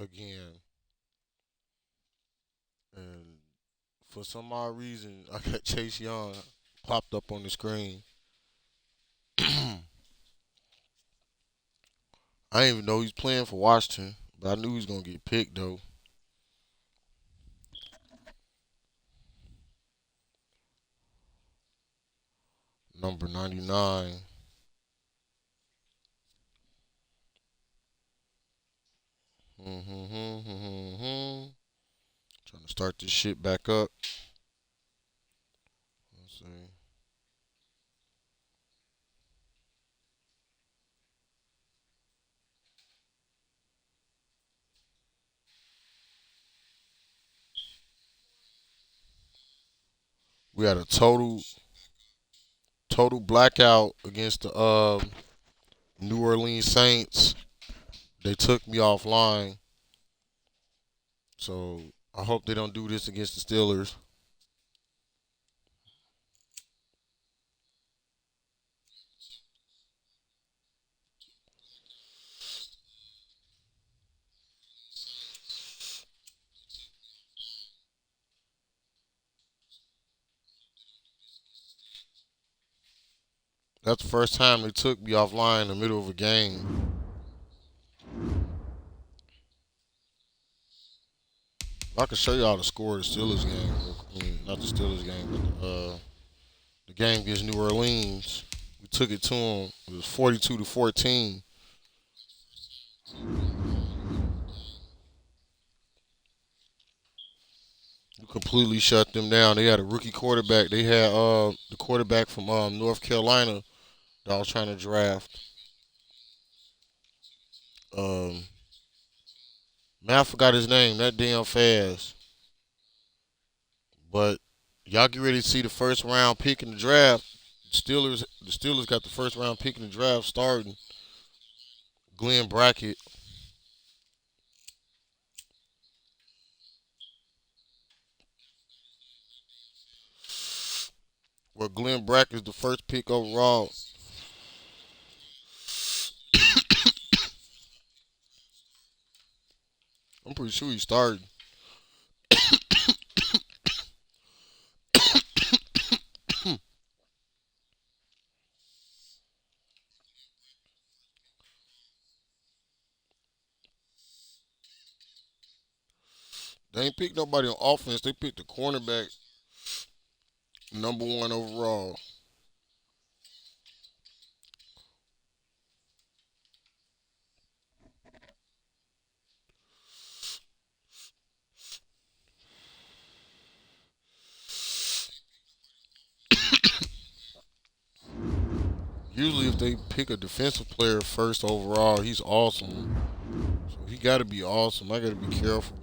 again. And for some odd reason, I got Chase Young popped up on the screen. I didn't even know he's playing for Washington, but I knew he was gonna get picked though. Number 99. Trying to start this shit back up. Let's see. We had a total blackout against the New Orleans Saints. They took me offline, so I hope they don't do this against the Steelers. That's the first time they took me offline in the middle of a game. I can show y'all the score of the Steelers game. I mean, not the Steelers game, but the game against New Orleans. We took it to them. It was 42-14. We completely shut them down. They had a rookie quarterback. They had the quarterback from North Carolina that I was trying to draft. Um, Man, I forgot his name. That damn fast. But y'all get ready to see the first round pick in the draft. The Steelers got the first round pick in the draft starting. Glenn Brackett. Where Glenn Brackett is the first pick overall. I'm pretty sure he started. They ain't picked nobody on offense. They picked the cornerback number one overall. Usually, if they pick a defensive player first overall, he's awesome. So he got to be awesome. I got to be careful.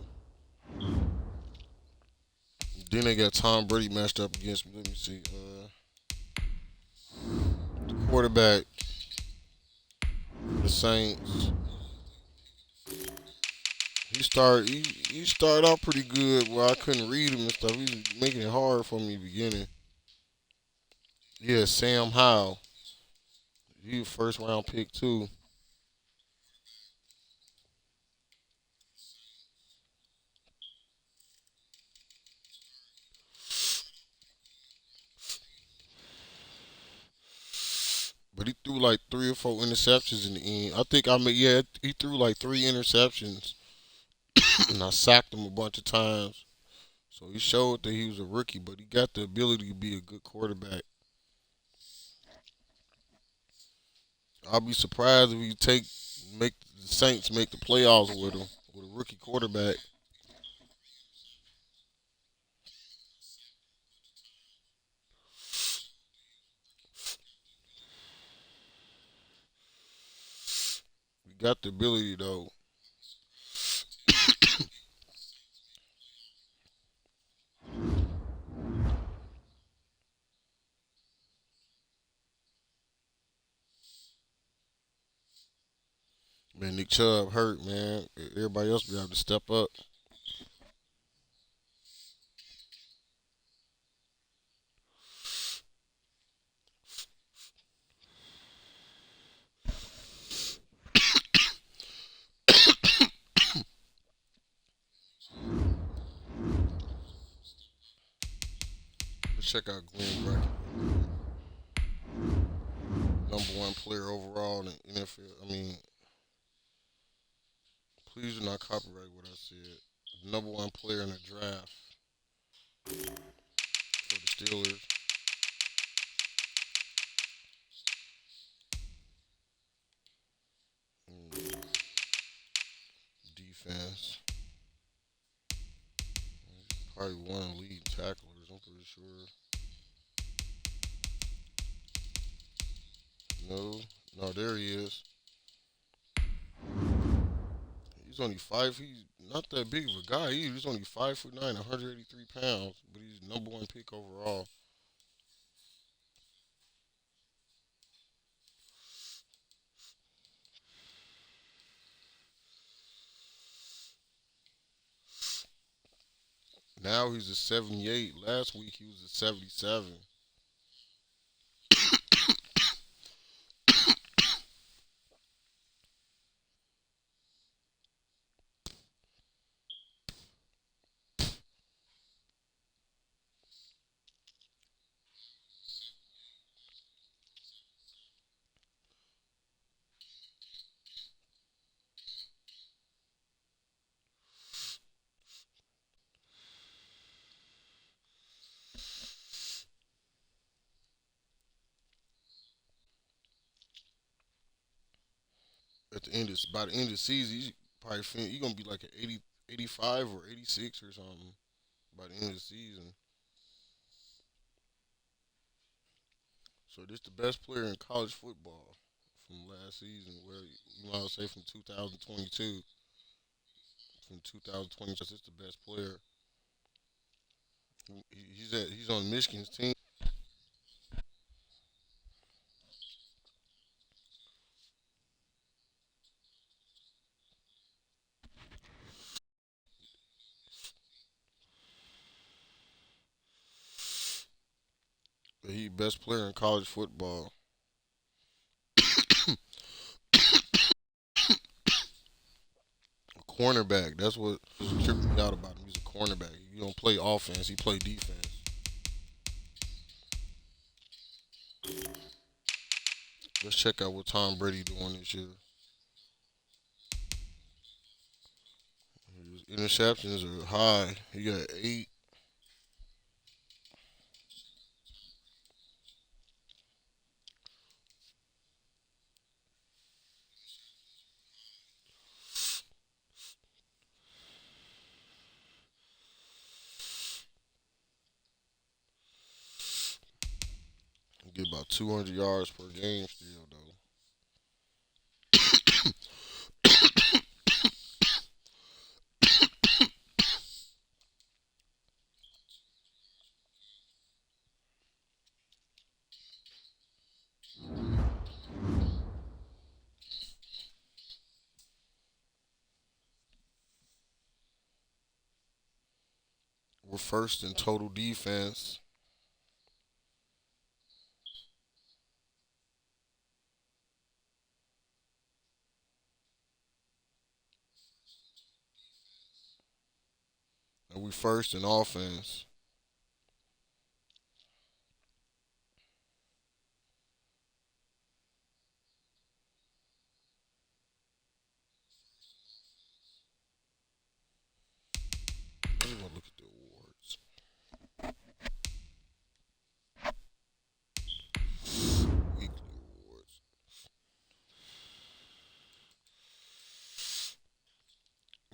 Then they got Tom Brady matched up against me. Let me see. The quarterback, the Saints. He started out pretty good. Where I couldn't read him and stuff. He was making it hard for me in the beginning. Yeah, Sam Howell. He was first round pick too. But he threw like 3 or 4 interceptions in the end. I think I mean yeah, he threw like 3 interceptions and I sacked him a bunch of times. So he showed that he was a rookie, but he got the ability to be a good quarterback. I'll be surprised if he make the Saints make the playoffs with him with a rookie quarterback. He got the ability though. Man, Nick Chubb hurt, man. Everybody else be able to step up. check out Glenn Brackett. #1 player overall in the NFL. I mean, please do not copyright what I said. #1 player in the draft for the Steelers. Mm, defense. Probably one of the lead tacklers, I'm pretty sure. No. No, there he is. He's only five. He's not that big of a guy. He's only 5'9", 183 pounds, but he's #1 pick overall. Now he's a 78. Last week he was a 77. At the end of by the end of the season, he's probably he's gonna be like an 80, 85 or 86 or something by the end of the season. So this the best player in college football from last season, where you might say from 2022. From 2022, this the best player. He's on Michigan's team. He best player in college football. A cornerback. That's what tripped me out about him. He's a cornerback. He don't play offense. He play defense. Let's check out what Tom Brady doing this year. His interceptions are high. He got 8. He get about 200 yards per game still though. We're first in total defense. And we first in offense. Let me look at the awards. Weekly awards.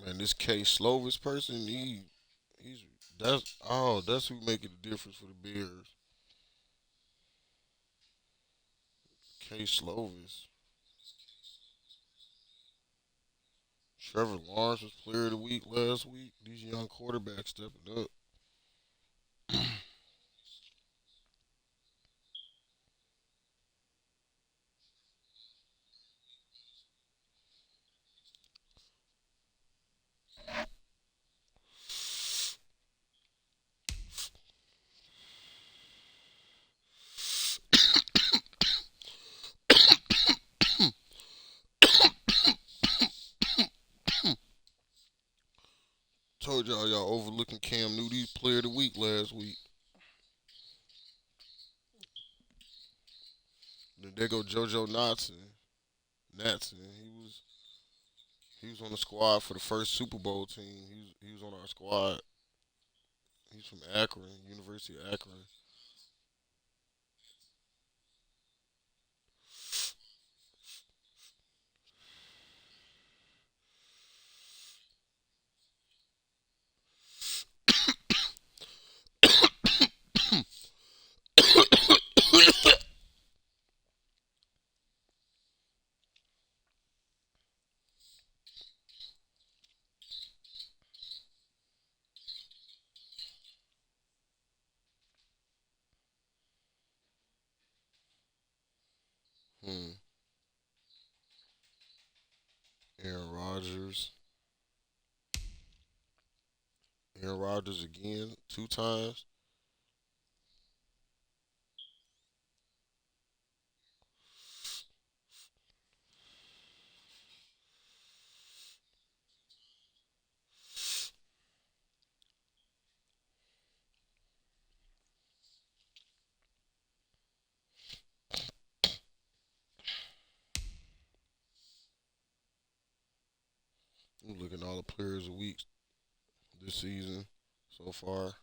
Man, this K Slovis person, he's that's who making the difference for the Bears. K Slovis. Trevor Lawrence was player of the week last week. These young quarterbacks stepping up. Told y'all overlooking Cam Newton's player of the week last week. There go JoJo Natson. Natson. He was on the squad for the first Super Bowl team. He was on our squad. He's from Akron, University of Akron. Hmm. Aaron Rodgers. Aaron Rodgers again, 2 times. I'm looking at all the players a week this season so far.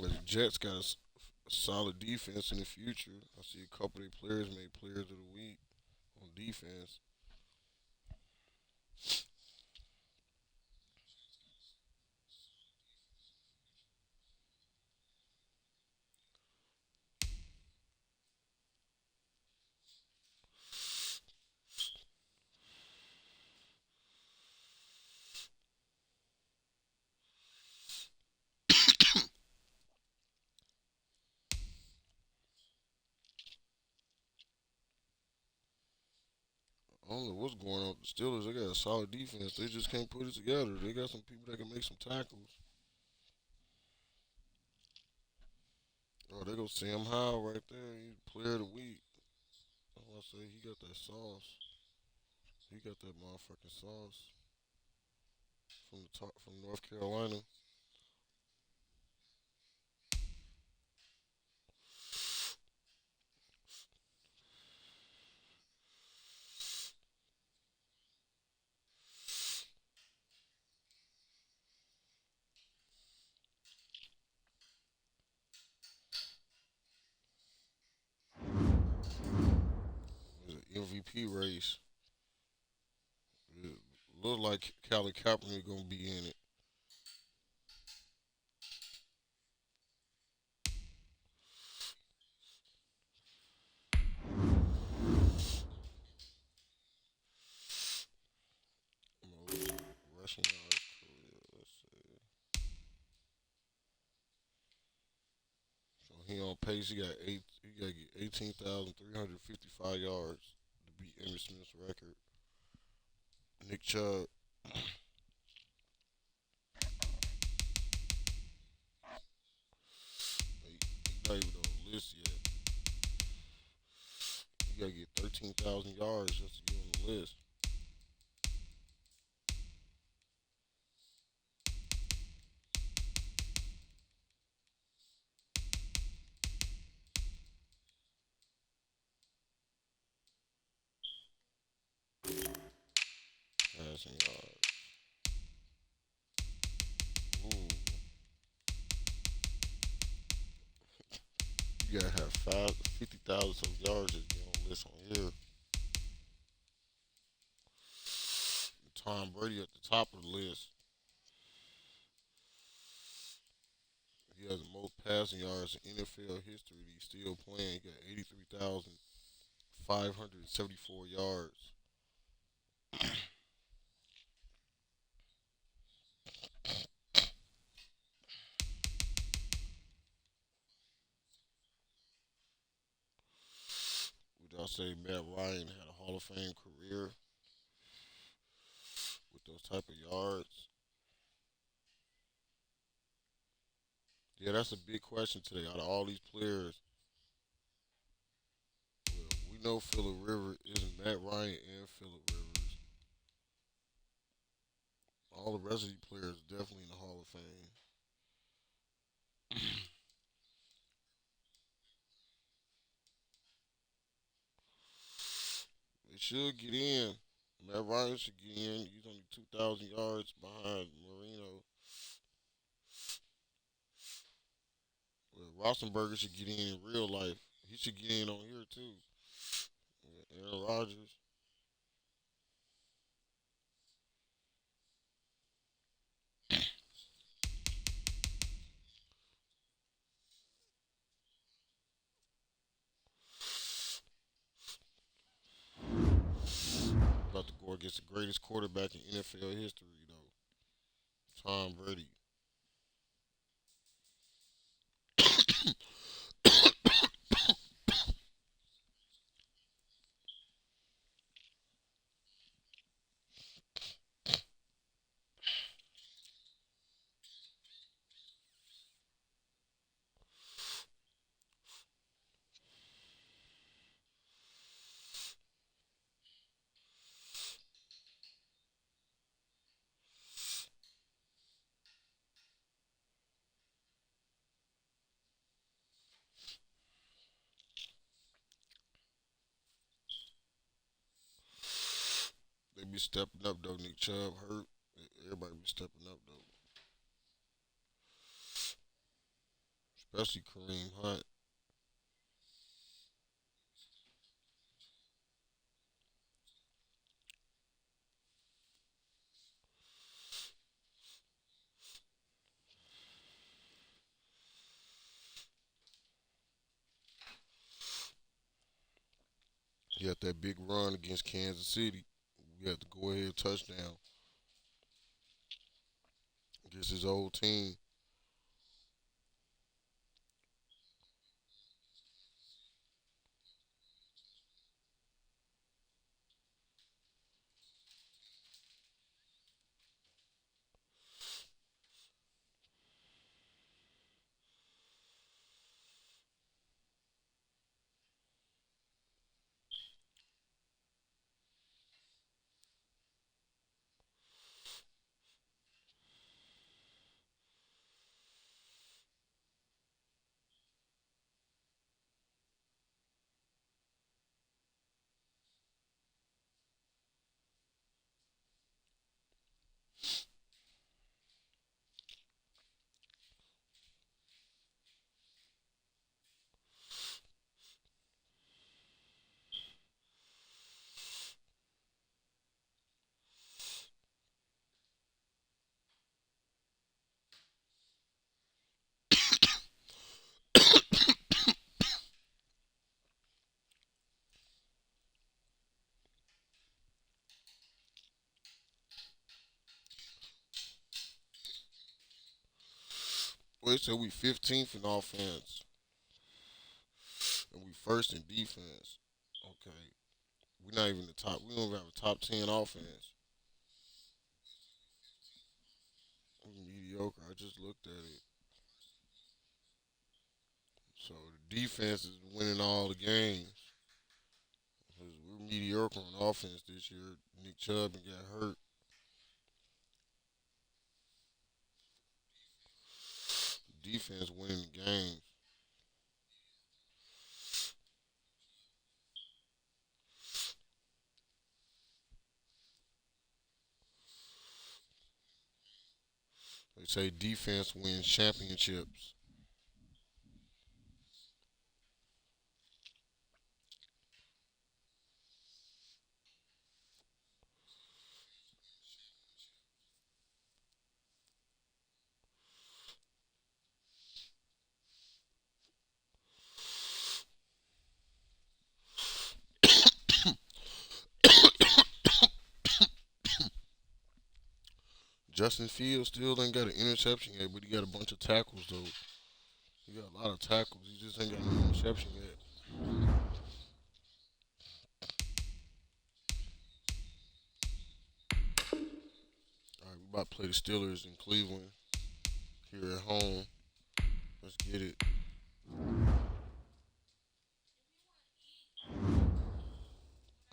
The Jets got a solid defense in the future. I see a couple of their players made players of the week on defense. I don't know what's going on with the Steelers. They got a solid defense. They just can't put it together. They got some people that can make some tackles. Oh, they go Sam Howell right there. He's player of the week. I want to say he got that sauce. He got that motherfucking sauce from the top from North Carolina. It was an MVP race. It looked like Callie Kaepernick gonna be in it. Most rushing yards career. Let's see. So he on pace. He got eight. He got to get 18,355 yards to beat Emmitt Smith's record. Nick Chubb. He not even on the list yet. He got to get 13,000 yards just to get on the list. Passing yards. Ooh, you gotta have 50,000 some yards just to get on the list on here. Tom Brady at the top of the list. He has the most passing yards in NFL history. He's still playing. He got 83,574 yards. Would y'all say Matt Ryan had a Hall of Fame career with those type of yards? Yeah, that's a big question today. Out of all these players, well, we know Phillip Rivers isn't Matt Ryan and Phillip Rivers. All the rest of these players definitely in the Hall of Fame. They should get in. Matt Ryan should get in. He's only 2,000 yards behind Marino. Well, Roethlisberger should get in real life. He should get in on here too. Yeah, Aaron Rodgers. About to go against the greatest quarterback in NFL history, though. Tom Brady. They be stepping up though. Nick Chubb hurt. Everybody be stepping up though, especially Kareem Hunt. He had that big run against Kansas City. We had the go ahead touchdown against his old team. Well, they said we 15th in offense and we first in defense. Okay, we're not even the top. We don't even have a top 10 offense. We're mediocre. I just looked at it. So the defense is winning all the games. 'Cause we're mediocre on offense this year. Nick Chubb got hurt. Defense winning the games. They say defense wins championships. Justin Fields still ain't got an interception yet, but he got a bunch of tackles though. He got a lot of tackles. He just ain't got an interception yet. All right, we about to play the Steelers in Cleveland here at home. Let's get it.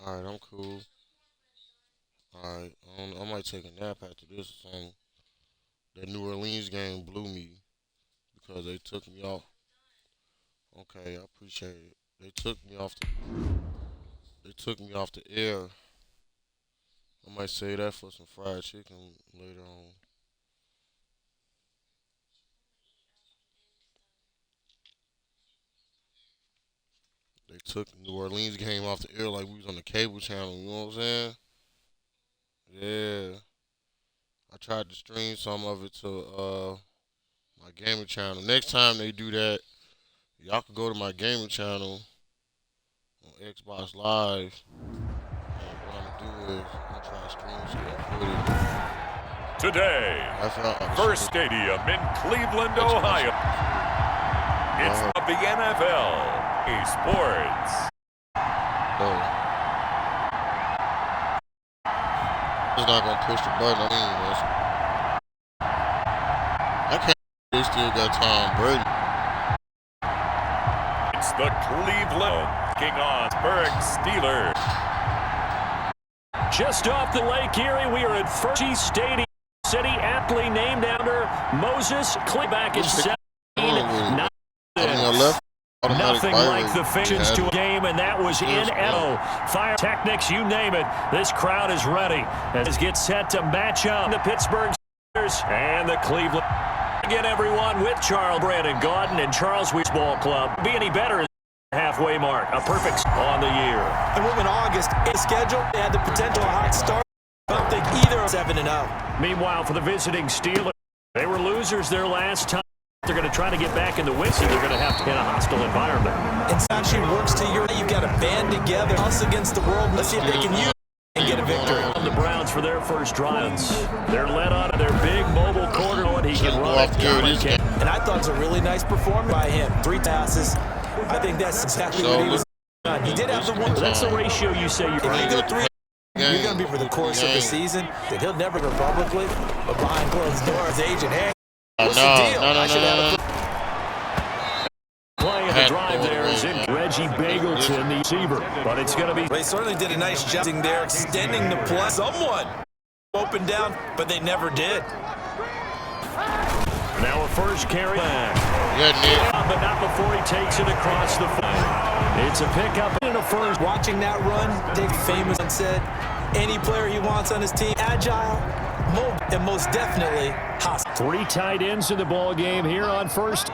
All right, I'm cool. Alright, I might take a nap after this or something. That New Orleans game blew me because they took me off. Okay, I appreciate it. They took me off the air. I might say that for some fried chicken later on. They took the New Orleans game off the air like we was on the cable channel. You know what I'm saying? Yeah. I tried to stream some of it to my gaming channel. Next time they do that, y'all can go to my gaming channel on Xbox Live. And what I'm gonna do is I'm gonna try to stream some of the footage. Today, First Stadium in Cleveland, Ohio. It's the NFL Sports. It's not gonna push the button. I can't. They still got Tom Brady. It's the Cleveland King on Pittsburgh Steelers. Just off the Lake Erie, we are at First Stadium. City aptly named after Moses Clay back in 17. Nothing like the finishes to a game, and that was in Edo. Fire Technics, you name it. This crowd is ready as gets set to match up the Pittsburgh Steelers and the Cleveland. Again, everyone, with Charles Brandon Gaudin and Charles Weeks Ball Club. Be any better? Halfway mark, a perfect on the year. And with an August schedule, they had the potential hot start. I don't think either 7-0. Meanwhile, for the visiting Steelers, they were losers their last time. They're going to try to get back in the win, so they're going to have to hit a hostile environment. And actually works to your. You've got to band together, us against the world. Let's see if they can use it and get a victory. On the Browns for their first drives. They're led on to their big mobile quarter. He can run it. And I thought it was a really nice performance by him. 3 passes. I think that's exactly what he was done. He did have the one. That's the ratio you say you're going to go 3. You're going to be for the course of the season that he'll never go publicly, but behind closed doors, agent, hey, what's the deal? I should have Playing the drive there is in Reggie Bagleton, the receiver, but it's going to be. They certainly did a nice job there, extending the play. Somewhat opened down, but they never did. Now a first carry back. Yeah, but not before he takes it across the field. It's a pickup in a first. Watching that run, Dick famous and said, any player he wants on his team, agile, mobile, and most definitely hostile. 3 tight ends in the ball game here on first.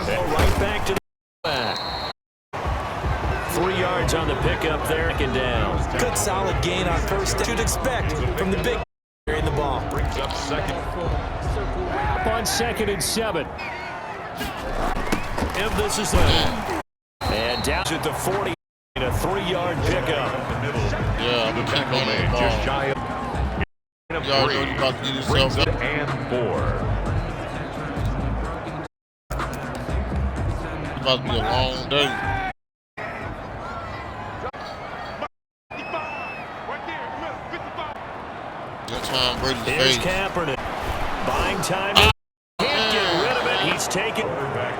And right back to the back. 3 yards on the pickup there, and down. Good solid gain on first. You'd expect from the big in the ball. Brings up second. Up on 2nd and 7. And this is and down at the 40. A 3-yard pickup. Yeah, the tackle man just shy of 3. Brings up and 4. It's about to be a long day. Tom Brady's Here's face. Kaepernick. Buying time. Can't get rid of it. He's taken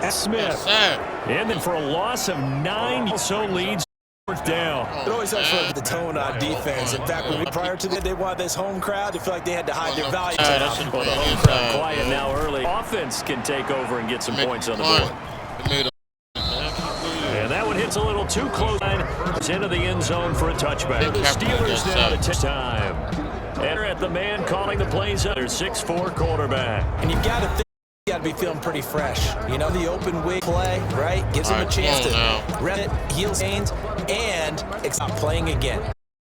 Smith. And then for a loss of 9, also leads 4th down. It always helps with the tone on defense. In fact, prior to that, they wanted this home crowd. They feel like they had to hide their value. But the home crowd quiet now early. Offense can take over and get some points on the board. And that one hits a little too close. It's into the end zone for a touchback. The Steelers now to take time. And at the man calling the plays, their 6'4" quarterback. And you've got to think you got to be feeling pretty fresh. You know, the open wing play, right? Gives him a chance to run it, heal gains, and it's not playing again.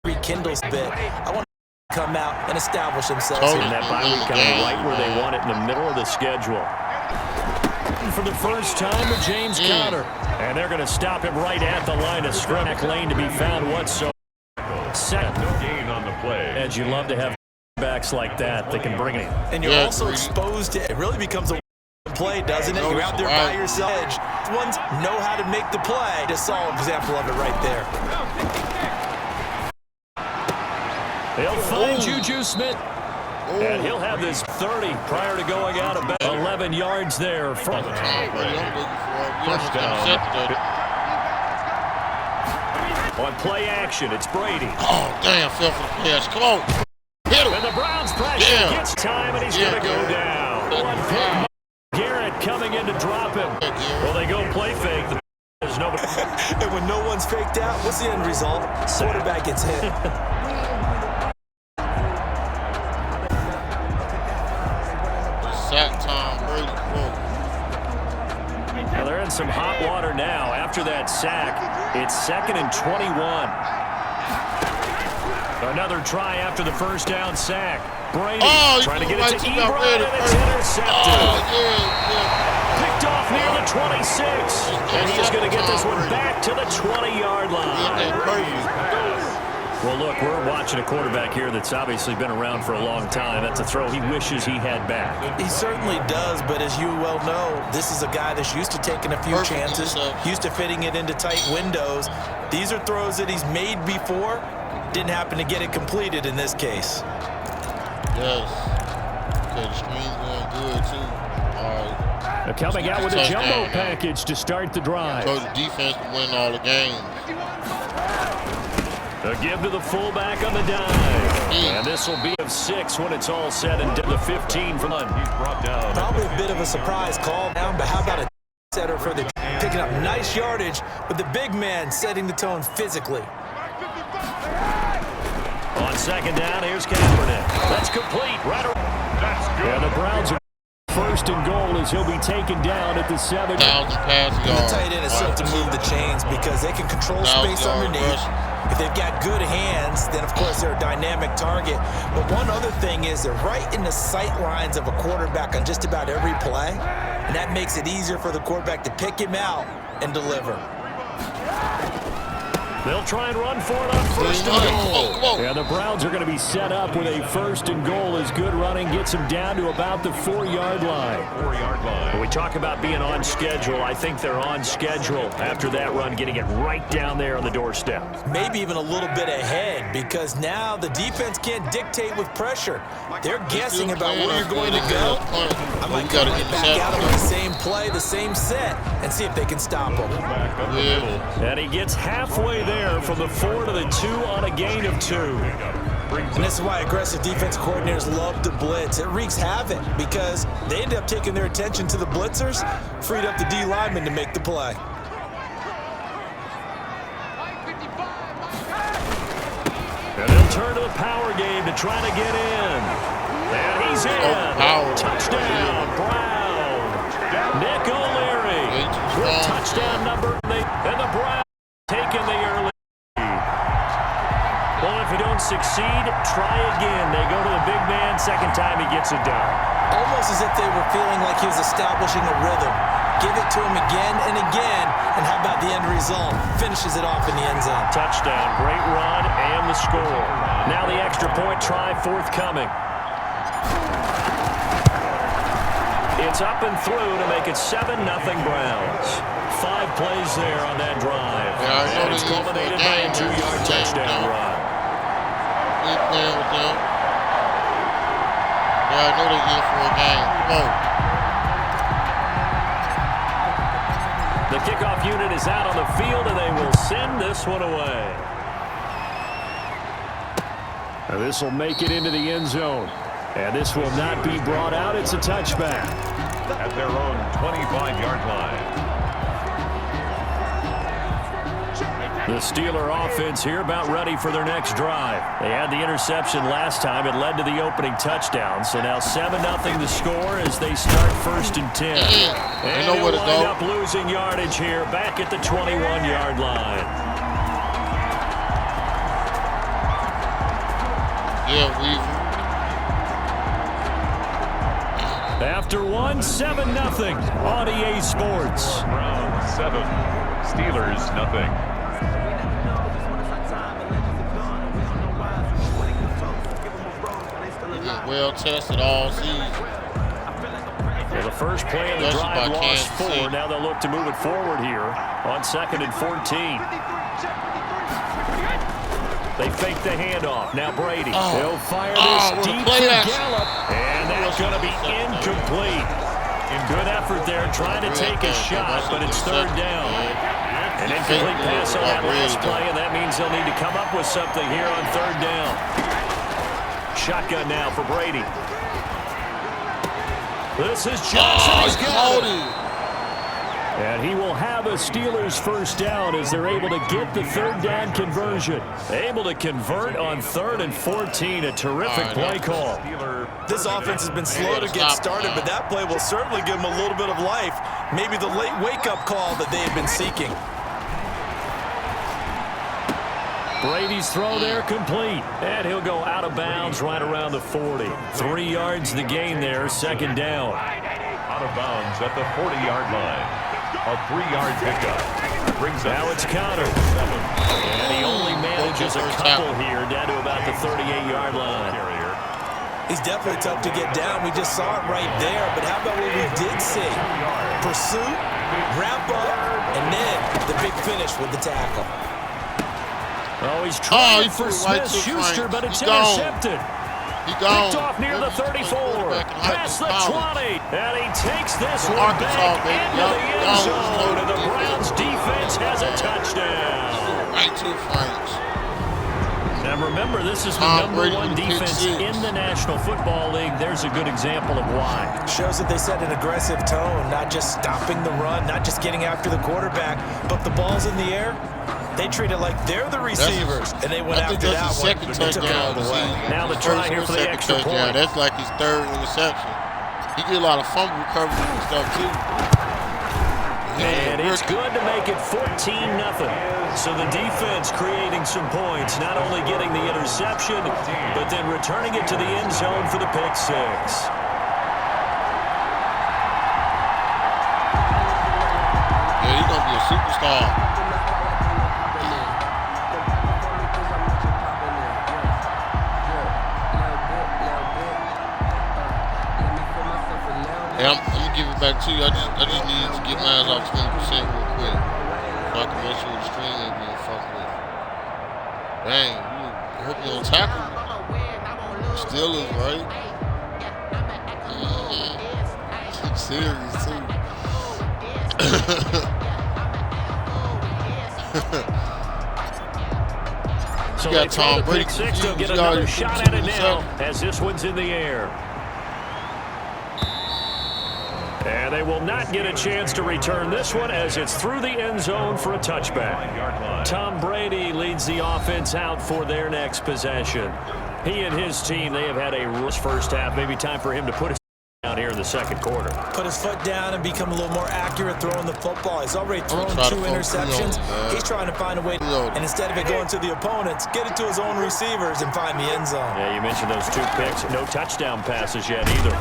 Rekindles a bit. I want to come out and establish themselves. And that bye week coming right where they want it in the middle of the schedule. For the first time with James Conner. And they're going to stop him right at the line of scrimmage. Lane to be found whatsoever. Second. No gain on the play. And you love to have backs like that can bring it. And you're also exposed to it. It really becomes a play, doesn't it? You're out there by yourself. Ones know how to make the play. Just saw an example of it right there. He'll find Juju Smith. And he'll have this 30 prior to going out of bounds. 11 yards there. First down. On play action, it's Brady. Oh, damn, fell for the pass. Come on. Hit him. And the Browns pressure gets time, and he's going to go down. Garrett coming in to drop him. Well, they go play fake. There's nobody. And when no one's faked out, what's the end result? Quarterback gets hit. Sack time, Brady. Well, they're in some hot water now. After that sack, it's 2nd and 21. Another try after the first down sack. Brady trying to get it to Ebron, and it's intercepted. Picked off near the 26. And he's going to get this one back to the 20-yard line. Well, look, we're watching a quarterback here that's obviously been around for a long time. That's a throw he wishes he had back. He certainly does, but as you well know, this is a guy that's used to taking a few chances, used to fitting it into tight windows. These are throws that he's made before. Didn't happen to get it completed in this case. Yes. Okay, the screen's going good, too. All right. They're coming out with a jumbo package to start the drive. So the defense to win all the games. A give to the fullback on the dive. And this will be of 6 when it's all said and done. The 15 from one. He's brought down. Probably a bit of a surprise call down, but how about a setter for the picking up nice yardage with the big man setting the tone physically. On 2nd down, here's Kaepernick. That's complete. Right around. That's good. And the Browns are 1st and goal as he'll be taken down at the 7. 1,000 pass yards. The tight end is set to move the chains because they can control space underneath. If they've got good hands, then of course they're a dynamic target. But one other thing is they're right in the sight lines of a quarterback on just about every play, and that makes it easier for the quarterback to pick him out and deliver. They'll try and run for it on 1st and goal. Yeah, the Browns are going to be set up with a 1st and goal as good running gets them down to about the 4-yard line. 4-yard line. When we talk about being on schedule, I think they're on schedule after that run, getting it right down there on the doorstep. Maybe even a little bit ahead because now the defense can't dictate with pressure. They're guessing about where you're going to go. I might come right back out of the same play, the same set, and see if they can stop them. And he gets halfway there from the 4 to the 2 on a gain of 2. And this is why aggressive defense coordinators love to blitz. It wreaks havoc because they end up taking their attention to the blitzers, freed up the D lineman to make the play. And they'll turn to the power game to try to get in. And he's in. Touchdown, Brown. Nick O'Leary with touchdown number 8. And the Browns taking the early. Well, if you don't succeed, try again. They go to the big man. 2nd time he gets it done. Almost as if they were feeling like he was establishing a rhythm. Give it to him again and again, and how about the end result? Finishes it off in the end zone. Touchdown, great run, and the score. Now the extra point try forthcoming. It's up and through to make it 7-0 Browns. 5 plays there on that drive. Yeah, and it's culminated by a 2-yard touchdown run. We're playing with them. Yeah, I know they're in for a game. Come on. The kickoff unit is out on the field, and they will send this one away. And this will make it into the end zone. And this will not be brought out. It's a touchback. At their own 25-yard line. The Steeler offense here about ready for their next drive. They had the interception last time. It led to the opening touchdown. So now 7-0 the score as they start 1st and 10. And they'll wind up losing yardage here back at the 21-yard line. Yeah, we've... After 1, 7-0 on EA Sports. Browns 7, Steelers nothing. Well tested all season. Well, the first play of the drive lost 4. Now they'll look to move it forward here on 2nd and 14. They fake the handoff. Now Brady. They'll fire this deep for Gallup. And that's going to be incomplete. Good effort there trying to take a shot, but it's 3rd down. An incomplete pass on that last play, and that means they'll need to come up with something here on third down. Shotgun now for Brady. This is Johnson. He's got it. And he will have a Steelers first down as they're able to get the third down conversion. Able to convert on 3rd and 14. A terrific play call. This offense has been slow to get started, but that play will certainly give them a little bit of life. Maybe the late wake-up call that they have been seeking. Brady's throw there complete. And he'll go out of bounds right around the 40. 3 yards the gain there, second down. Out of bounds at the 40-yard line. A 3-yard pickup. Now it's Conner. And he only manages a couple here, down to about the 38-yard line. He's definitely tough to get down. We just saw it right there. But how about what we did see? Pursuit, wrap up, and then the big finish with the tackle. Oh, he's trying for Smith-Schuster, but it's intercepted. He gone. Picked off near the 34. Past the 20. And he takes this one back into the end zone. And the Browns defense has a touchdown. Right to Franks. Now remember, this is the #1 defense in the National Football League. There's a good example of why. Shows that they set an aggressive tone, not just stopping the run, not just getting after the quarterback, but the ball's in the air. They treat it like they're the receivers, and they went after that one. Second touchdown. Now the try here for the extra point. That's like his 3rd interception. He get a lot of fumble recovery and stuff too. And it's good to make it 14-0. So the defense creating some points, not only getting the interception, but then returning it to the end zone for the pick 6. Yeah, he's gonna be a superstar. Yeah, I'm gonna give it back to you. I just need to get mine off 20% real quick, so I can make sure the stream ain't being fucked with. Dang, I hope you don't tackle. Steelers, right? Serious too. So you got Tom Brady. They'll get another shot at it now as this one's in the air. And they will not get a chance to return this one as it's through the end zone for a touchback. Tom Brady leads the offense out for their next possession. He and his team, they have had a rush first half. Maybe time for him to put his down here in the second quarter. Put his foot down and become a little more accurate throwing the football. He's already thrown 2 interceptions. He's trying to find a way, and instead of it going to the opponents, get it to his own receivers and find the end zone. Yeah, you mentioned those 2 picks. No touchdown passes yet either.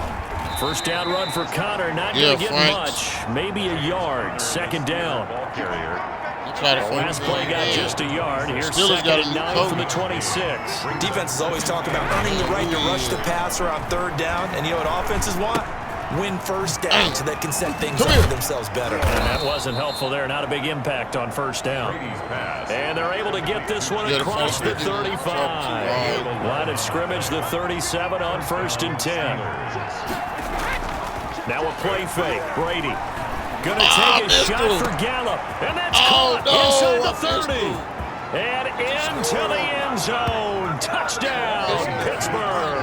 First down run for Conner, not going to get much. Maybe a yard. Second down. The last play got just a yard. Here's second and 9 from the 26. Defenses always talk about earning the right to rush the passer on third down. And you know what offenses want? Win first down so they can set things up for themselves better. And that wasn't helpful there. Not a big impact on first down. And they're able to get this one across the 35. Line of scrimmage, the 37 on 1st and 10. Now a play fake. Brady gonna take a shot for Gallup. And that's caught inside the 30. And into the end zone. Touchdown, Pittsburgh.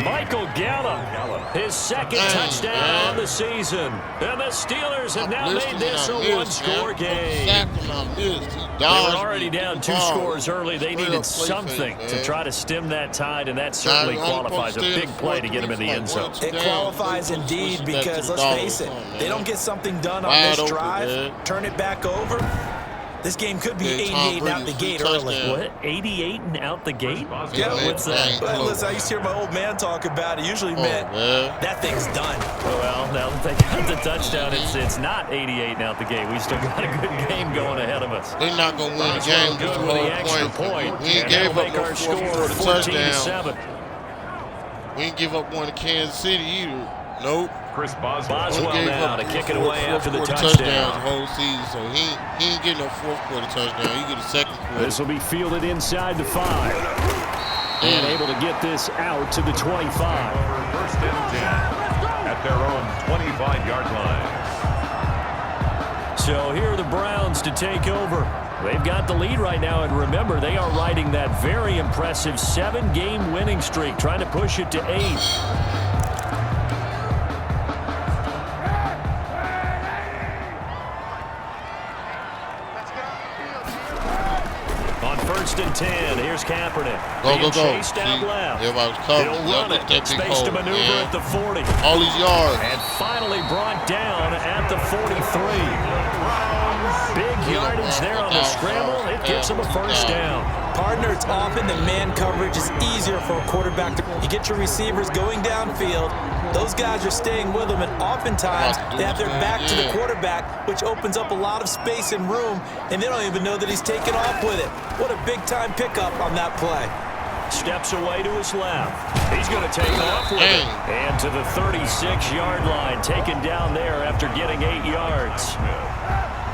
Michael Gallup, his second touchdown on the season. And the Steelers have now made this a 1-score game. They were already down 2 scores early. They needed something to try to stem that tide, and that certainly qualifies. A big play to get him in the end zone. It qualifies indeed because, let's face it, they don't get something done on this drive, turn it back over. This game could be 88 and out the gate early. What? 88 and out the gate? Yeah, what's that? Well, listen, I used to hear my old man talk about it. Usually meant that thing's done. Well, now that they got the touchdown, it's not 88 and out the gate. We still got a good game going ahead of us. They're not going to win the game. Good with the extra point. We ain't gave up no score for the touchdown. 14-7. We ain't give up one to Kansas City either. Nope. Chris Boswell now to kick it away after the touchdown. The whole season, so he ain't getting no 4th quarter touchdown. He get a 2nd quarter. This will be fielded inside the 5. And able to get this out to the 25. 1st and 10 at their own 25-yard line. So here are the Browns to take over. They've got the lead right now, and remember, they are riding that very impressive 7-game winning streak, trying to push it to 8. On 1st and 10, here's Kaepernick. Go. Chased See, out left. everybody was covered. He'll run it. That big Space hole, to maneuver man. at the 40. All these yards. And finally brought down at the 43. Big yardage there on the scramble. It gives him a first down. Partner, it's often the man coverage is easier for a quarterback. You get your receivers going downfield. Those guys are staying with them, and oftentimes they have their back to the quarterback, which opens up a lot of space and room, and they don't even know that he's taken off with it. What a big-time pickup on that play. Steps away to his left. He's going to take off with it. And to the 36-yard line, taken down there after getting 8 yards.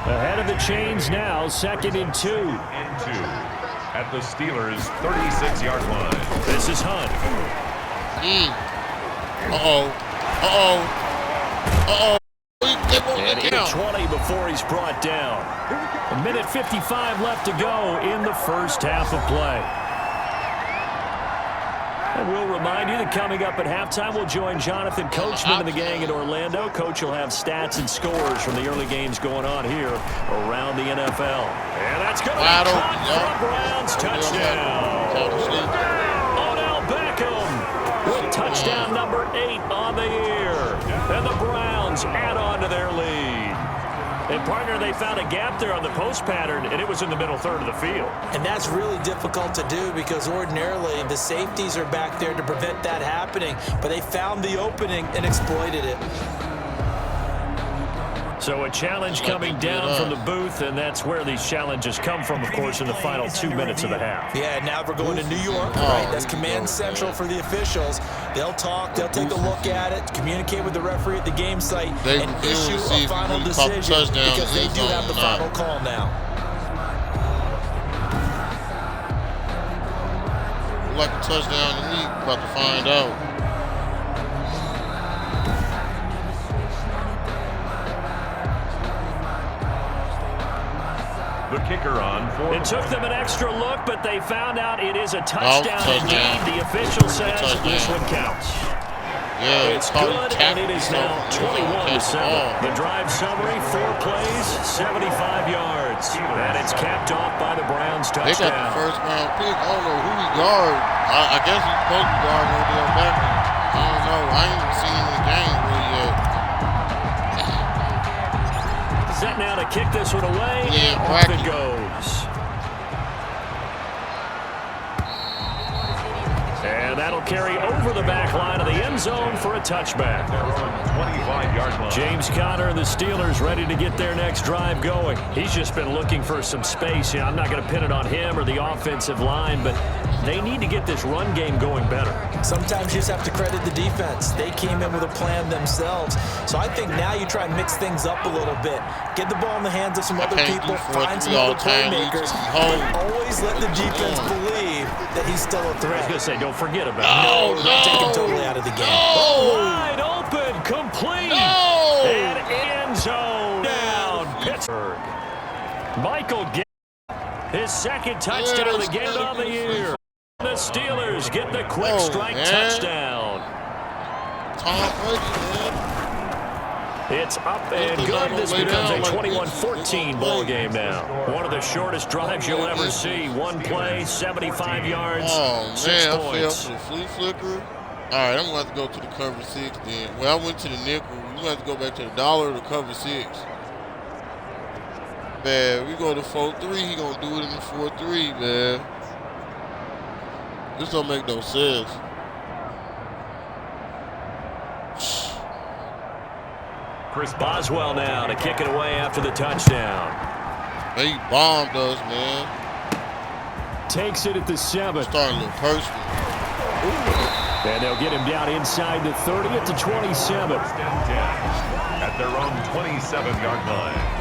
Ahead of the chains now, 2nd and 2. At the Steelers' 36-yard line. This is Hunt. And he 20 before he's brought down. 1:55 left to go in the first half of play. And we'll remind you that coming up at halftime, we'll join Jonathan Coachman and the gang in Orlando. Coach will have stats and scores from the early games going on here around the NFL. And that's going to be caught for a Browns touchdown. Odell Beckham with touchdown number 8 on the year. And the Browns add on to their lead. And, partner, they found a gap there on the post pattern, and it was in the middle third of the field. And that's really difficult to do because ordinarily the safeties are back there to prevent that happening. But they found the opening and exploited it. So a challenge coming down from the booth, and that's where these challenges come from, of course, in the final 2 minutes of the half. Yeah, now we're going to New York, right? That's command central for the officials. They'll talk, they'll take a look at it, communicate with the referee at the game site, and issue a final decision because they do have the final call now. Like a touchdown to me, about to find out. The kicker on for it took them an extra look, but they found out it is a touchdown indeed. The official says this one counts. Yeah, it's good, and it is now 21-7. The drive summary, 4 plays, 75 yards. And it's capped off by the Browns touchdown. They got the first-round pick. I don't know who he guard. I guess he's supposed to guard Odell Beckham. I don't know. I ain't even seen him in the game really yet. Set now to kick this one away, and off it goes. And that'll carry over the back line of the end zone for a touchback. 25-yard line. James Conner and the Steelers ready to get their next drive going. He's just been looking for some space. I'm not going to pin it on him or the offensive line, but they need to get this run game going better. Sometimes you just have to credit the defense. They came in with a plan themselves. So I think now you try and mix things up a little bit. Get the ball in the hands of some other people, find some other playmakers, but always let the defense believe that he's still a threat. I was going to say, don't forget about it. No, take him totally out of the game. Wide open, complete, and end zone down, Pittsburgh. Michael gets his second touchdown of the game on the year. The Steelers get the quick strike touchdown. Tom Brady, man. It's up and good. This becomes a 21-14 ball game now. One of the shortest drives you'll ever see. One play, 75 yards, 6 points. I fell for the flea flicker. All right, I'm going to have to go to the cover 6 then. Well, I went to the nickel. We're going to have to go back to the dollar to cover 6. Man, we go to 4-3. He going to do it in the 4-3, man. This don't make no sense. Chris Boswell now to kick it away after the touchdown. He bombed us, man. Takes it at the 7. Starting to look personal. And they'll get him down inside the 30 at the 27. At their own 27-yard line.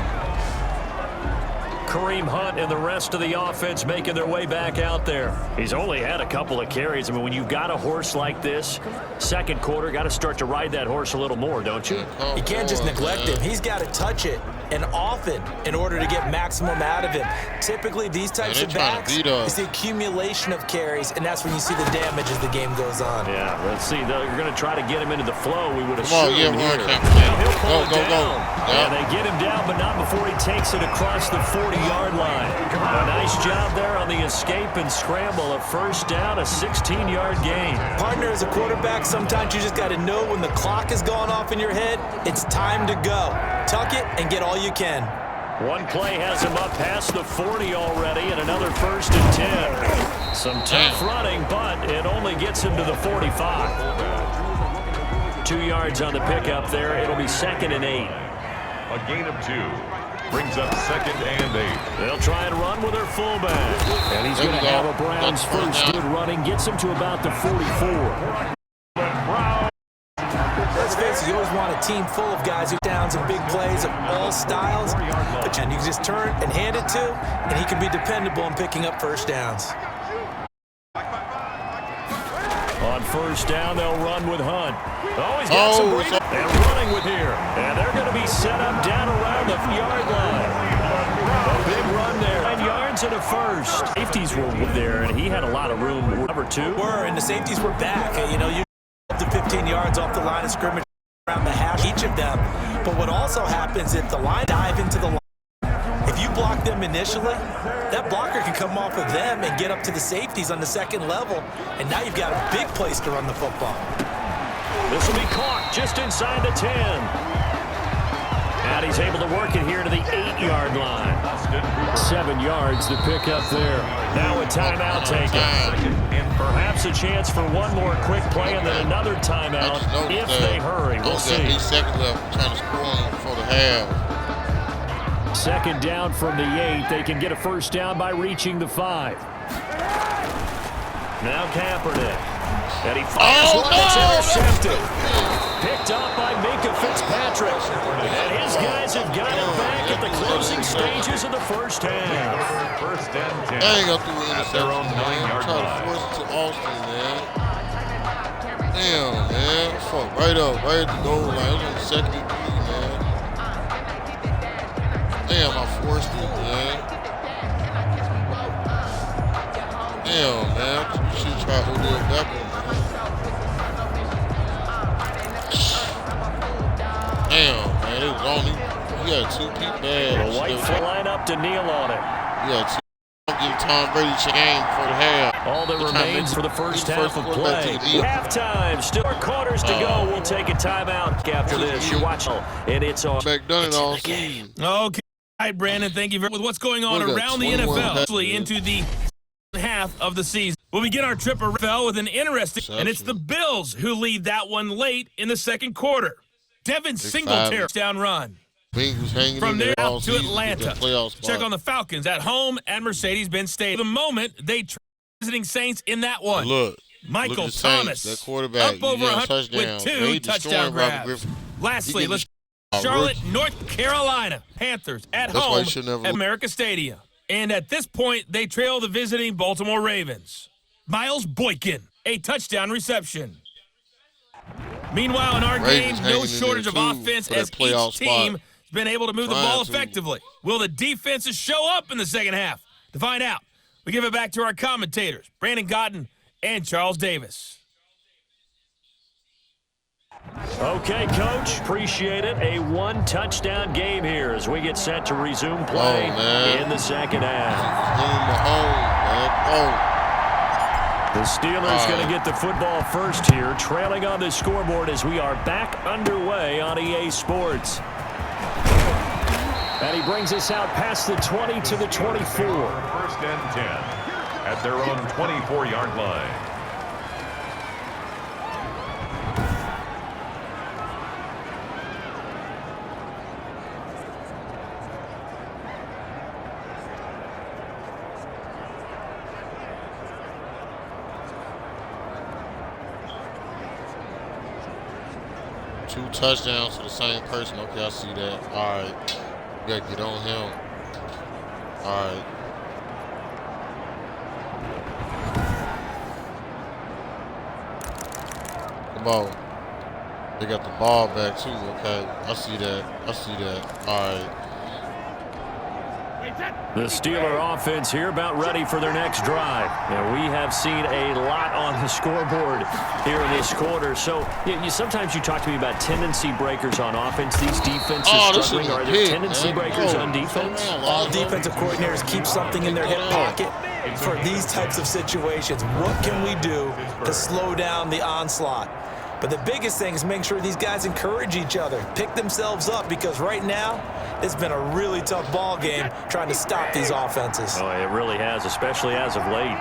Kareem Hunt and the rest of the offense making their way back out there. He's only had a couple of carries. I mean, when you've got a horse like this, second quarter, got to start to ride that horse a little more, don't you? You can't just neglect him. He's got to touch it. and often in order to get maximum out of him. Typically, these types of backs, it's the accumulation of carries, and that's when you see the damage as the game goes on. Yeah, let's see. They're going to try to get him into the flow, we would assume. Yeah, now he'll pull it down. Go. And they get him down, but not before he takes it across the 40-yard line. A nice job there on the escape and scramble. A first down, a 16-yard gain. Partner, as a quarterback, sometimes you just got to know when the clock is going off in your head, it's time to go. Tuck it and get all you can. One play has him up past the 40 already, and another 1st and 10. Some tough running, but it only gets him to the 45. 2 yards on the pickup there. It'll be 2nd and 8. A gain of 2. Brings up 2nd and 8. They'll try and run with their fullback. And he's going to have a Browns first. Good running. Gets him to about the 44. Let's face it, you always want a team full of guys who downs and big plays of all styles. But you can just turn and hand it to, and he can be dependable in picking up first downs. On first down, they'll run with Hunt. Oh, he's got some break. And running with here. And they're going to be set up down around the yard line. A big run there. 9 yards and a first. Safeties were there, and he had a lot of room. Number 2. And the safeties were back. You know, you up to 15 yards off the line of scrimmage around the hash, each of them. But what also happens if the line dive into the line, if you block them initially, that blocker can come off of them and get up to the safeties on the second level, and now you've got a big place to run the football. This will be caught just inside the 10. And he's able to work it here to the 8-yard line. 7 yards to pick up there. Now a timeout taken. Perhaps a chance for one more quick play and then another timeout if they hurry. We'll see. 8 seconds left, trying to score on before the half. 2nd down from the 8. They can get a first down by reaching the 5. Now Kaepernick. And he fires one that's intercepted. Picked up by Minkah Fitzpatrick. And his guys have got it back at the closing stages of the first half. First and 10. I ain't got through the interception, man. I'm trying to force it to Austin, man. Damn, man. Fuck, right at the goal line. It was on the 2nd and 3, man. Damn, I forced it, man. Damn, man. You should try Odell Beckham, man. Damn, man. It was only, you had 2 people bad. The white flag line up to kneel on it. Yeah, don't give Tom Brady a game for the half. All that remains for the first half of play. Halftime, still 4 quarters to go. We'll take a timeout after this. You're watching, and it's on. McDonough all season. Okay. Hi, Brandon. Thank you with what's going on around the NFL, actually into the half of the season. We'll begin our trip around NFL with an interesting, and it's the Bills who lead that one late in the second quarter. Devin Singletary down run. From there out to Atlanta. Check on the Falcons at home at Mercedes-Benz Stadium. For the moment, they visiting Saints in that one. Look, Michael look Thomas, that quarterback, up over 100 with 2 touchdown grabs. Lastly, let's Charlotte, North Carolina Panthers at home at America Stadium. And at this point, they trail the visiting Baltimore Ravens. Miles Boykin, a touchdown reception. Meanwhile, in our game, no shortage of offense as each team has been able to move the ball effectively. Will the defenses show up in the second half? To find out, we give it back to our commentators, Brandon Gaudin and Charles Davis. Okay, Coach, appreciate it. A 1-touchdown game here as we get set to resume play in the second half. The Steelers going to get the football first here, trailing on the scoreboard as we are back underway on EA Sports. And he brings us out past the 20 to the 24. First and 10 at their own 24-yard line. Two touchdowns to the same person. Okay, I see that. All right. We got to get on him. All right. Come on. They got the ball back, too. Okay. I see that. I see that. All right. The Steeler offense here about ready for their next drive. And we have seen a lot on the scoreboard here in this quarter. So sometimes you talk to me about tendency breakers on offense. These defenses struggling. Are there tendency breakers on defense? All defensive coordinators keep something in their hip pocket for these types of situations. What can we do to slow down the onslaught? But the biggest thing is making sure these guys encourage each other, pick themselves up, because right now it's been a really tough ball game trying to stop these offenses. Oh, it really has, especially as of late.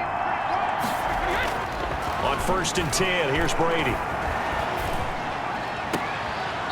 On 1st and 10, here's Brady.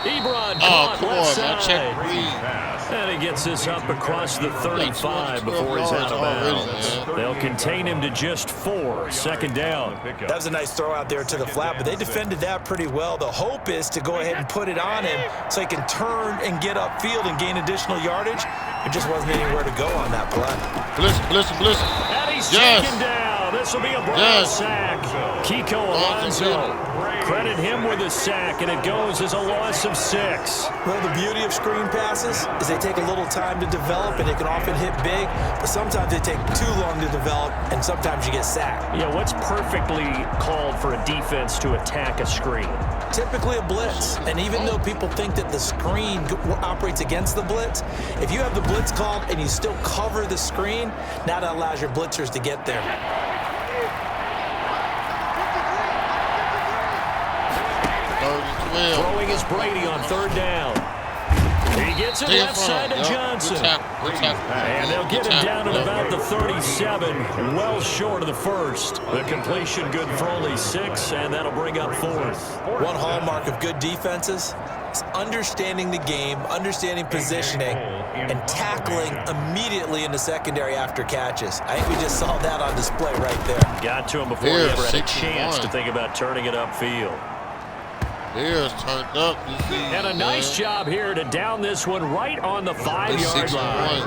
Ebron caught left side. And he gets this up across the 35 before he's out of bounds. They'll contain him to just 4. 2nd down. That was a nice throw out there to the flat, but they defended that pretty well. The hope is to go ahead and put it on him so he can turn and get upfield and gain additional yardage. There just wasn't anywhere to go on that play. Blitz. And he's taken down. This will be a Brown sack. Kiko Alonso. Credit him with a sack, and it goes as a loss of 6. Well, the beauty of screen passes is they take a little time to develop, and they can often hit big, but sometimes they take too long to develop, and sometimes you get sacked. Yeah, what's perfectly called for a defense to attack a screen? Typically a blitz, and even though people think that the screen operates against the blitz, if you have the blitz called and you still cover the screen, now that allows your blitzers to get there. Throwing is Brady on 3rd down. He gets it left side to Johnson. And they'll get him down at about the 37, well short of the 1st. The completion good for only 6, and that'll bring up 4th. One hallmark of good defenses is understanding the game, understanding positioning, and tackling immediately in the secondary after catches. I think we just saw that on display right there. Got to him before he ever had a chance to think about turning it upfield. Bears turned up. And a nice job here to down this one right on the 5-yard line.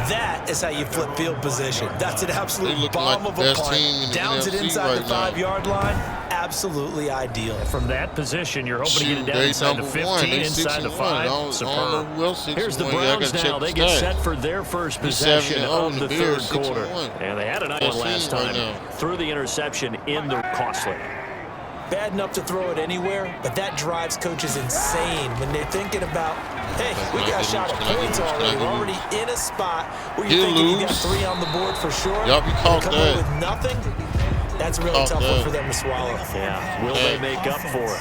That is how you flip field position. That's an absolute bomb of a punt. Downs it inside the 5-yard line. Absolutely ideal. From that position, you're hoping to get it down inside the 15, inside the 5. Superb. Here's the Browns now. They get set for their first possession of the 3rd quarter. And they had a nice one last time. Threw the interception in the costly. Bad enough to throw it anywhere, but that drives coaches insane when they're thinking about, hey, we got a shot at points already. We're already in a spot where you're thinking you got 3 on the board for sure. Yup, you caught that. Come away with nothing. That's a really tough one for them to swallow. Yeah, will they make up for it?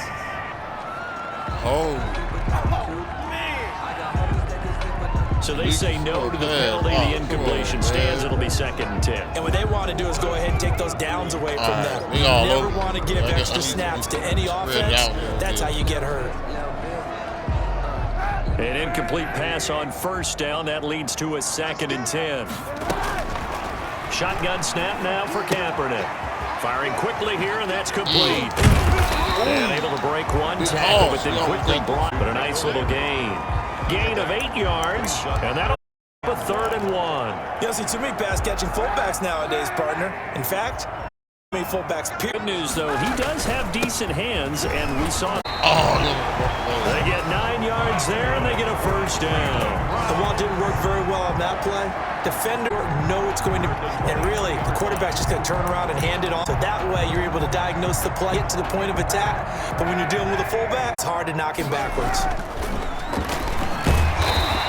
So they say no to the penalty. The incompletion stands. It'll be 2nd and 10. And what they want to do is go ahead and take those downs away from them. You never want to give extra snaps to any offense. That's how you get hurt. An incomplete pass on 1st down. That leads to a 2nd and 10. Shotgun snap now for Kaepernick. Firing quickly here, and that's complete. And able to break one tackle, but then quickly blocked. But a nice little gain. Gain of 8 yards, and that'll be a 3rd and 1. You don't see too many pass-catching fullbacks nowadays, partner. In fact, many fullbacks. Good news, though, he does have decent hands, and we saw. They get 9 yards there, and they get a 1st down. The ball didn't work very well on that play. Defender know it's going to, and really, the quarterback's just going to turn around and hand it off. So that way, you're able to diagnose the play, get to the point of attack. But when you're dealing with a fullback, it's hard to knock him backwards.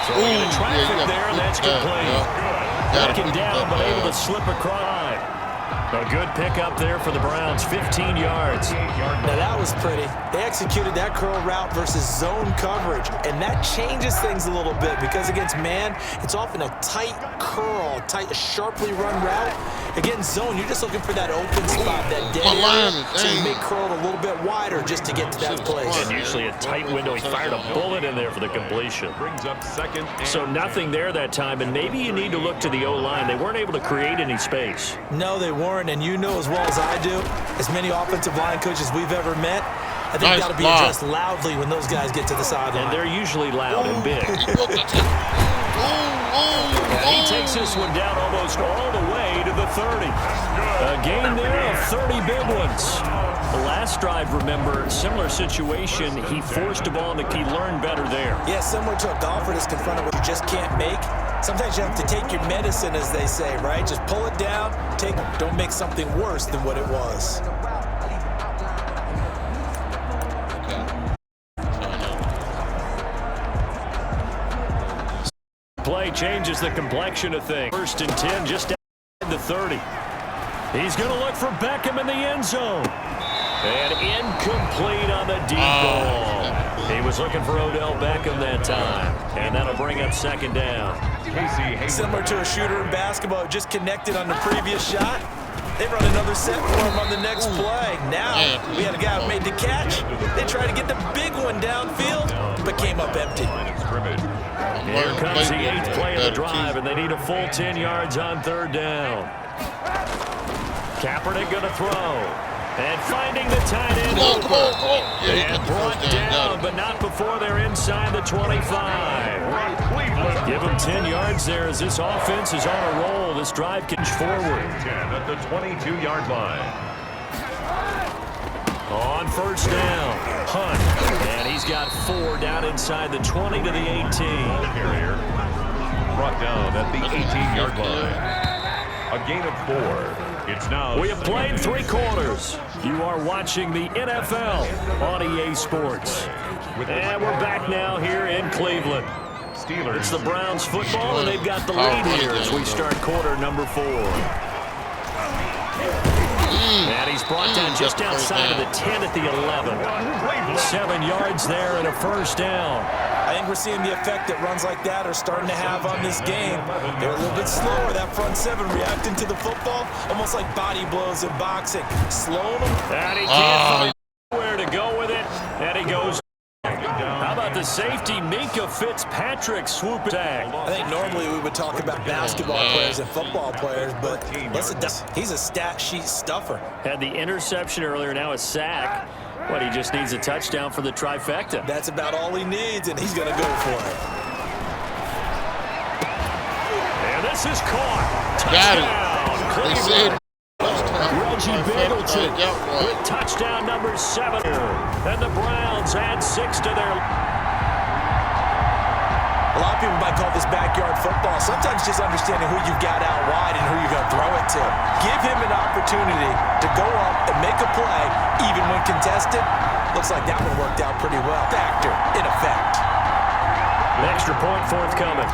So we get a traffic there, and that's complete. Taken down, but able to slip across. A good pickup there for the Browns, 15 yards. Now that was pretty. They executed that curl route versus zone coverage, and that changes things a little bit because against man, it's often a tight curl, sharply run route. Against zone, you're just looking for that open spot, that dead area, so you may curl it a little bit wider just to get to that place. And usually a tight window. He fired a bullet in there for the completion. Brings up 2nd. So nothing there that time, and maybe you need to look to the O-line. They weren't able to create any space. No, they weren't, and you know as well as I do, as many offensive line coaches we've ever met, I think got to be addressed loudly when those guys get to the sideline. And they're usually loud and big. He takes this one down almost all the way to the 30. A gain there of 30 big ones. The last drive, remember, similar situation. He forced a ball, and he learned better there. Yeah, similar to a golfer that's confronted with you just can't make. Sometimes you have to take your medicine, as they say, right? Just pull it down. Don't make something worse than what it was. Play changes the complexion of things. 1st and 10, just down the 30. He's going to look for Beckham in the end zone. And incomplete on the deep ball. He was looking for Odell Beckham that time. And that'll bring up 2nd down. Similar to a shooter in basketball, just connected on the previous shot. They run another set for him on the next play. Now, we had a guy who made the catch. They tried to get the big one downfield, but came up empty. Here comes the 8th play of the drive, and they need a full 10 yards on 3rd down. Kaepernick going to throw. And finding the tight end. And brought down, but not before they're inside the 25. Give them 10 yards there as this offense is on a roll. This drive can forward. 10 at the 22-yard line. On 1st down, Hunt. And he's got 4 down inside the 20 to the 18. Carrier brought down at the 18-yard line. A gain of 4. It's now. We have played 3 quarters. You are watching the NFL on EA Sports. And we're back now here in Cleveland. Steelers. It's the Browns football, and they've got the lead here as we start quarter number 4. And he's brought down just outside of the 10 at the 11. 7 yards there and a 1st down. I think we're seeing the effect that runs like that are starting to have on this game. They're a little bit slower, that front 7 reacting to the football, almost like body blows in boxing. Slowing them. And he can't find where to go with it. And he goes. How about the safety, Minkah Fitzpatrick swoop attack? I think normally we would talk about basketball players and football players, but listen, he's a stat sheet stuffer. Had the interception earlier, now a sack. What, he just needs a touchdown for the trifecta. That's about all he needs, and he's going to go for it. And this is caught. Touchdown. Reggie Bingleton with touchdown number 7. And the Browns add 6 to their. A lot of people might call this backyard football. Sometimes just understanding who you've got out wide and who you're going to throw it to. Give him an opportunity to go up and make a play, even when contested. Looks like that one worked out pretty well. Factor in effect. An extra point forthcoming.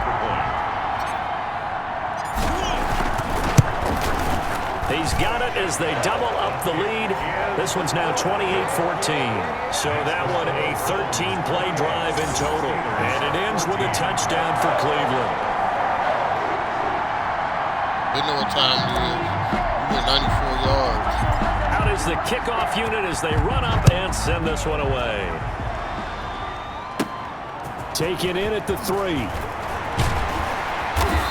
He's got it as they double up the lead. This one's now 28-14. So that one a 13-play drive in total. And it ends with a touchdown for Cleveland. They know what time it is. We went 94 yards. Out is the kickoff unit as they run up and send this one away. Taken in at the 3.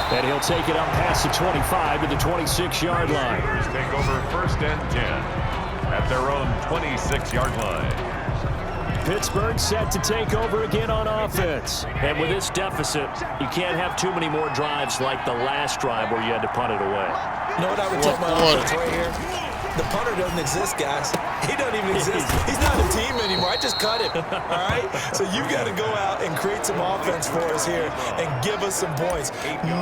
And he'll take it up past the 25 to the 26-yard line. Take over 1st and 10 at their own 26-yard line. Pittsburgh set to take over again on offense. And with this deficit, you can't have too many more drives like the last drive where you had to punt it away. You know what I would tell my offense right here? The punter doesn't exist, guys. He doesn't even exist. He's not a team anymore. I just cut him, all right? So you've got to go out and create some offense for us here and give us some points.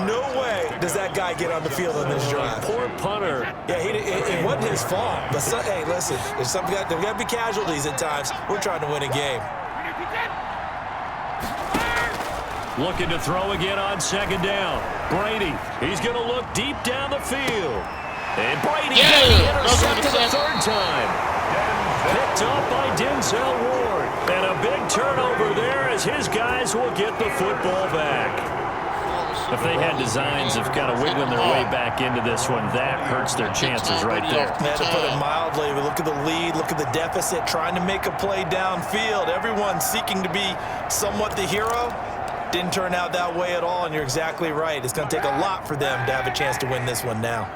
No way does that guy get on the field on this drive. Poor punter. Yeah, it wasn't his fault. But, hey, listen, there's got to be casualties at times. We're trying to win a game. Looking to throw again on 2nd down. Brady, he's going to look deep down the field. And Brady intercepted the 3rd time. Picked up by Denzel Ward. And a big turnover there as his guys will get the football back. If they had designs of kind of wiggling their way back into this one, that hurts their chances right there. To put it mildly, we look at the lead, look at the deficit, trying to make a play downfield. Everyone seeking to be somewhat the hero. Didn't turn out that way at all, and you're exactly right. It's going to take a lot for them to have a chance to win this one now.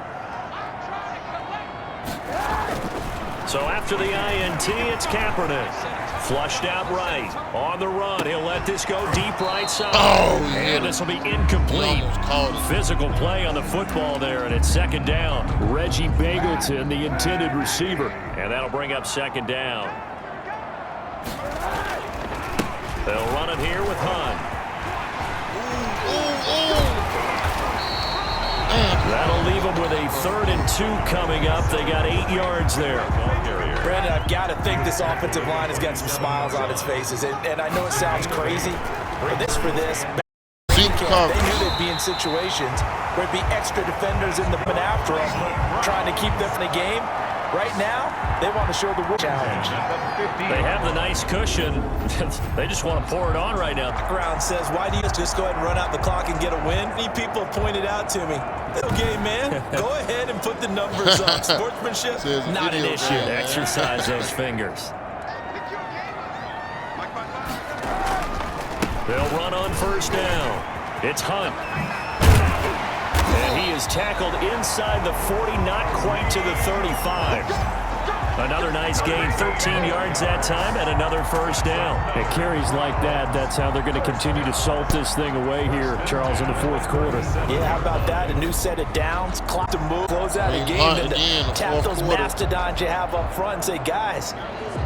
So after the INT, it's Kaepernick. Flushed out right. On the run. He'll let this go deep right side. And this will be incomplete. Physical play on the football there, and it's second down. Reggie Begelton, the intended receiver. And that'll bring up second down. They'll run it here with Hunt. That'll leave them with a 3rd and 2 coming up. They got 8 yards there. Brandon, I've got to think this offensive line has got some smiles on its faces. And I know it sounds crazy, but for this, they knew they'd be in situations where it'd be extra defenders in the after them, trying to keep them in the game. Right now, they want to show the challenge. They have the nice cushion. They just want to pour it on right now. Background says, why do you just go ahead and run out the clock and get a win? Many people pointed out to me, okay, man, go ahead and put the numbers on. Sportsmanship, not an issue. Exercise those fingers. They'll run on first down. It's Hunt. And he is tackled inside the 40, not quite to the 35. Another nice gain, 13 yards that time, and another first down. It carries like that. That's how they're going to continue to salt this thing away here, Charles, in the fourth quarter. Yeah, how about that? A new set of downs, clock to move, close out a game, and to tap those mastodons you have up front and say, guys,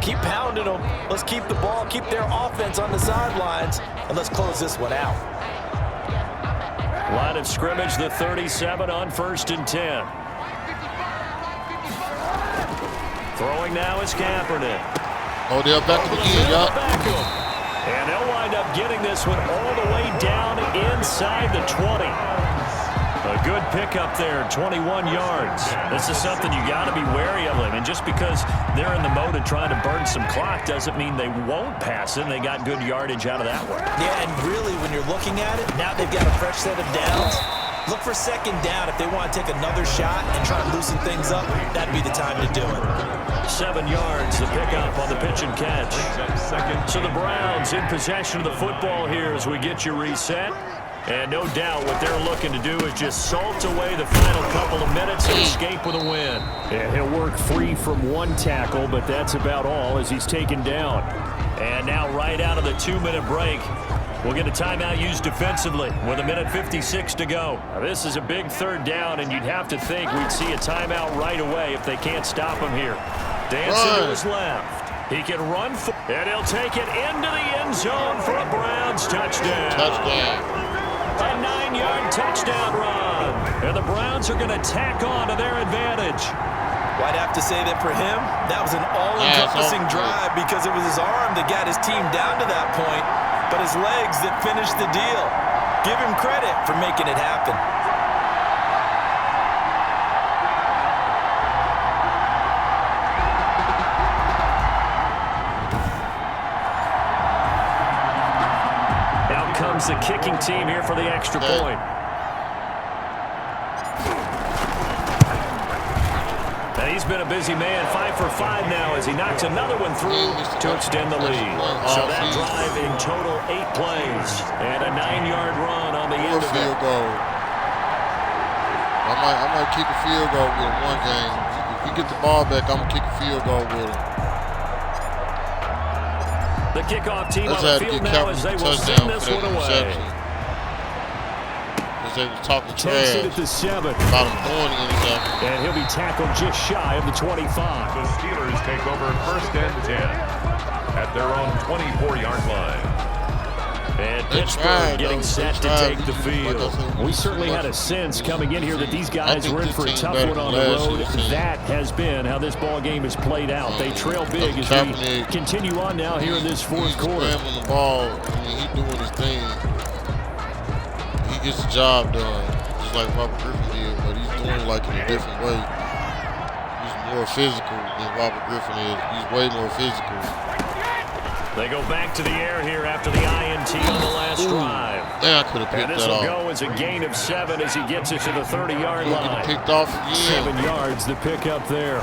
keep pounding them. Let's keep the ball, keep their offense on the sidelines, and let's close this one out. Line of scrimmage, the 37 on 1st and 10. Throwing now is Kaepernick. They're back again, y'all. And they'll wind up getting this one all the way down inside the 20. A good pickup there, 21 yards. This is something you got to be wary of them. And just because they're in the mode of trying to burn some clock doesn't mean they won't pass it. They got good yardage out of that one. Yeah, and really, when you're looking at it, now they've got a fresh set of downs. Look for second down. If they want to take another shot and try and loosen things up, that'd be the time to do it. 7 yards, the pickup on the pitch and catch. So the Browns in possession of the football here as we get you reset. And no doubt what they're looking to do is just salt away the final couple of minutes and escape with a win. And he'll work free from one tackle, but that's about all as he's taken down. And now right out of the 2-minute break, we'll get a timeout used defensively with 1:56 to go. Now, this is a big 3rd down, and you'd have to think we'd see a timeout right away if they can't stop him here. Dancing to his left. He can run, and he'll take it into the end zone for a Browns touchdown. A 9-yard touchdown run. And the Browns are going to tack on to their advantage. Well, I'd have to say that for him, that was an all-encompassing drive because it was his arm that got his team down to that point, but his legs that finished the deal. Give him credit for making it happen. The kicking team here for the extra point. And he's been a busy man, 5 for 5 now as he knocks another one through to extend the lead. So that drive in total 8 plays and a 9-yard run on the end of it. I might kick a field goal with him one game. If we get the ball back, I'm gonna kick a field goal with him. The kickoff team on the field now as they will send this one away. As they were talking trash at the 7 about him throwing the interception. And he'll be tackled just shy of the 25. The Steelers take over 1st and 10 at their own 24-yard line. And Pittsburgh getting set to take the field. We certainly had a sense coming in here that these guys were in for a tough one on the road. That has been how this ball game has played out. They trail big as we continue on now here in this fourth quarter. He's scrambling the ball. He's doing his thing. He gets the job done, just like Robert Griffin did, but he's doing it like in a different way. He's more physical than Robert Griffin is. He's way more physical. They go back to the air here after the INT on the last drive. Yeah, I could have picked that off. And this will go as a gain of 7 as he gets it to the 30-yard line. Picked off again. 7 yards, the pickup there.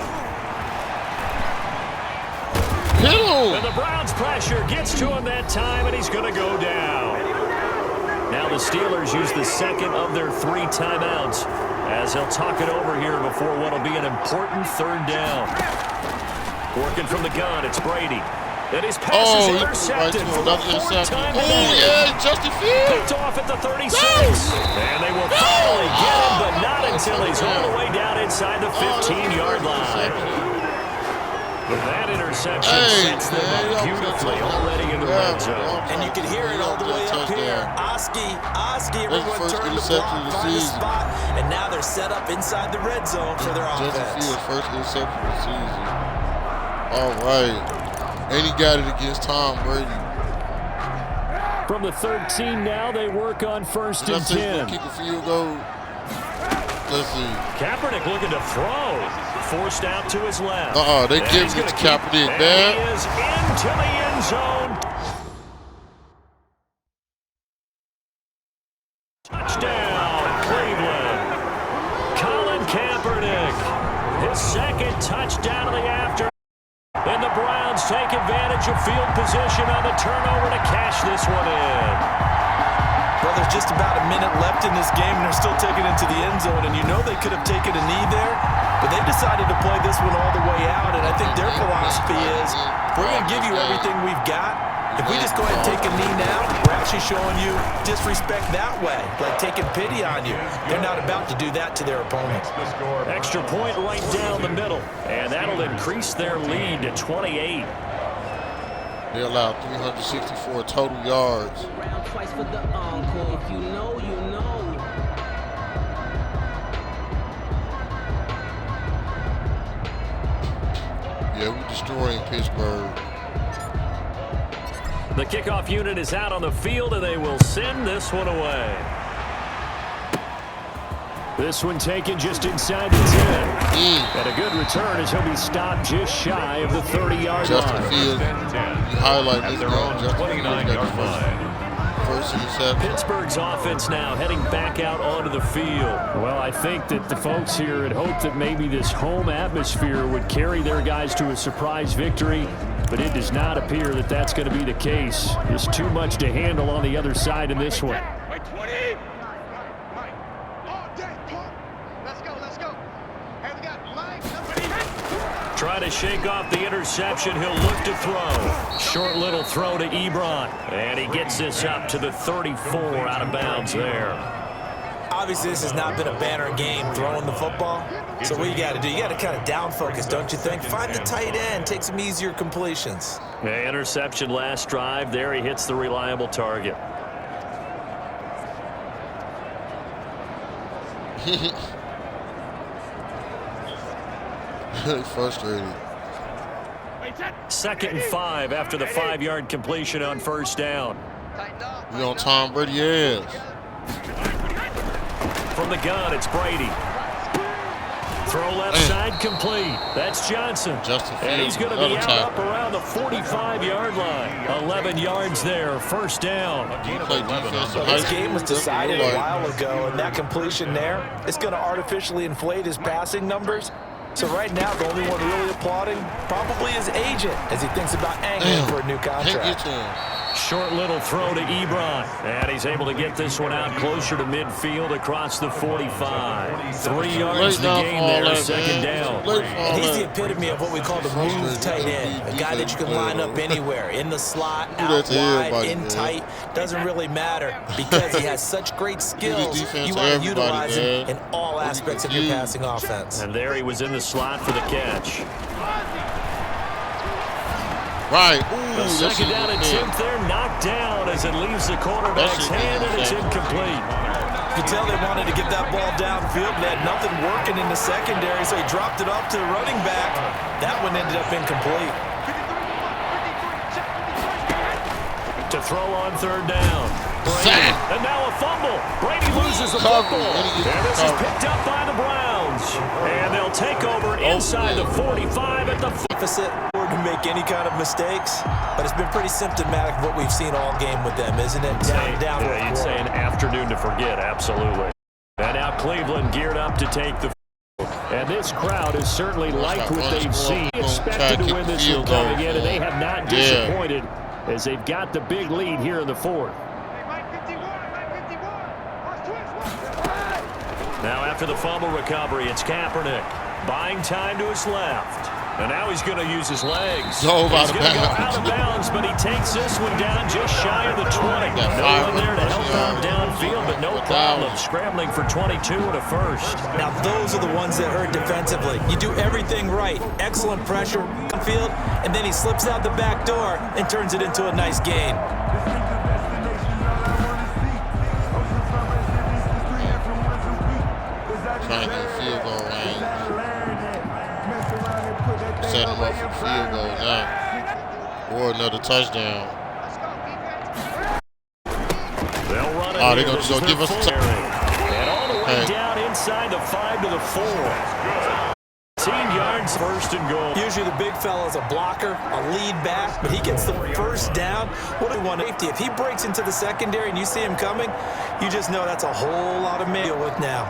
Hit him! And the Browns pressure gets to him that time, and he's going to go down. Now the Steelers use the second of their 3 timeouts as they'll talk it over here before what will be an important 3rd down. Working from the gun, it's Brady. And his pass is intercepted for the fourth time today. Yeah, Justin Fields. Picked off at the 36. And they will finally get him, but not until he's all the way down inside the 15-yard line. That interception sets them up beautifully already in the red zone. And you can hear it all the way up here. Oski, everyone turned to block, find a spot, and now they're set up inside the red zone for their offense. Justin Fields' first interception of the season. All right. And he got it against Tom Brady. From the 13 now, they work on 1st and 10. Kick a field goal. Let's see. Kaepernick looking to throw. Forced out to his left. They give it to Kaepernick, man. He is into the end zone. Touchdown, Cleveland. Colin Kaepernick. His second touchdown of the afternoon. And the Browns take advantage of field position on the turnover to cash this one in. Well, there's just about a minute left in this game, and they're still taking it to the end zone. And you know they could have taken a knee there, but they decided to play this one all the way out. And I think their philosophy is, we're going to give you everything we've got. If we just go ahead and take a knee now, we're actually showing you disrespect that way, like taking pity on you. They're not about to do that to their opponent. Extra point right down the middle, and that'll increase their lead to 28. They allowed 364 total yards. Twice for the encore. If you know, you know. Yeah, we're destroying Pittsburgh. The kickoff unit is out on the field, and they will send this one away. This one taken just inside the 10. And a good return as he'll be stopped just shy of the 30-yard line. Justin Fields, you highlight this their own 29-yard line. First interception. Pittsburgh's offense now heading back out onto the field. Well, I think that the folks here had hoped that maybe this home atmosphere would carry their guys to a surprise victory, but it does not appear that that's going to be the case. There's too much to handle on the other side in this one. Try to shake off the interception. He'll look to throw. Short little throw to Ebron. And he gets this up to the 34 out of bounds there. Obviously, this has not been a banner game throwing the football. So what you got to do, you got to kind of down focus, don't you think? Find the tight end, take some easier completions. Yeah, interception last drive. There he hits the reliable target. Really frustrated. 2nd and 5 after the 5-yard completion on 1st down. We on Tom Brady ass. From the gun, it's Brady. Throw left side complete. That's Johnson. And he's going to be out up around the 45-yard line. 11 yards there, 1st down. This game was decided a while ago, and that completion there is going to artificially inflate his passing numbers. So right now, the only one really applauding probably his agent as he thinks about angling for a new contract. Short little throw to Ebron. And he's able to get this one out closer to midfield across the 45. 3 yards the game there, 2nd down. And he's the epitome of what we call the move tight end. A guy that you can line up anywhere. In the slot, out wide, in tight. Doesn't really matter because he has such great skills. You want to utilize him in all aspects of your passing offense. And there he was in the slot for the catch. Right. The 2nd down attempt there knocked down as it leaves the quarterback's hand, and it's incomplete. You could tell they wanted to get that ball downfield, and they had nothing working in the secondary, so he dropped it off to the running back. That one ended up incomplete. To throw on 3rd down. Brady, and now a fumble. Brady loses the football. And this is picked up by the Browns. And they'll take over inside the 45 at the deficit. To make any kind of mistakes, but it's been pretty symptomatic of what we've seen all game with them, isn't it? Down. Yeah, you'd say an afternoon to forget, absolutely. And now Cleveland geared up to take the field. And this crowd has certainly liked what they've seen. Expected to win this one coming in, and they have not disappointed as they've got the big lead here in the 4th. Now after the fumble recovery, it's Kaepernick. Buying time to his left. And now he's going to use his legs. Dove out of He's going to go bounds. out of bounds, but he takes this one down just shy of the 20. No one there to help him downfield, but no problem. Scrambling for 22 and a first. Now those are the ones that hurt defensively. You do everything right. Excellent pressure on field, and then he slips out the back door and turns it into a nice gain. Trying to get a field goal range. Set him up for the field goal now. Or another touchdown. They'll run it. Oh, they're going to go give us a touchdown. And all the way down inside the 5 to the 4. 18 yards, first and goal. Usually the big fella's a blocker, a lead back, but he gets the first down. What do we want? If he breaks into the secondary and you see him coming, you just know that's a whole lot of to deal with now.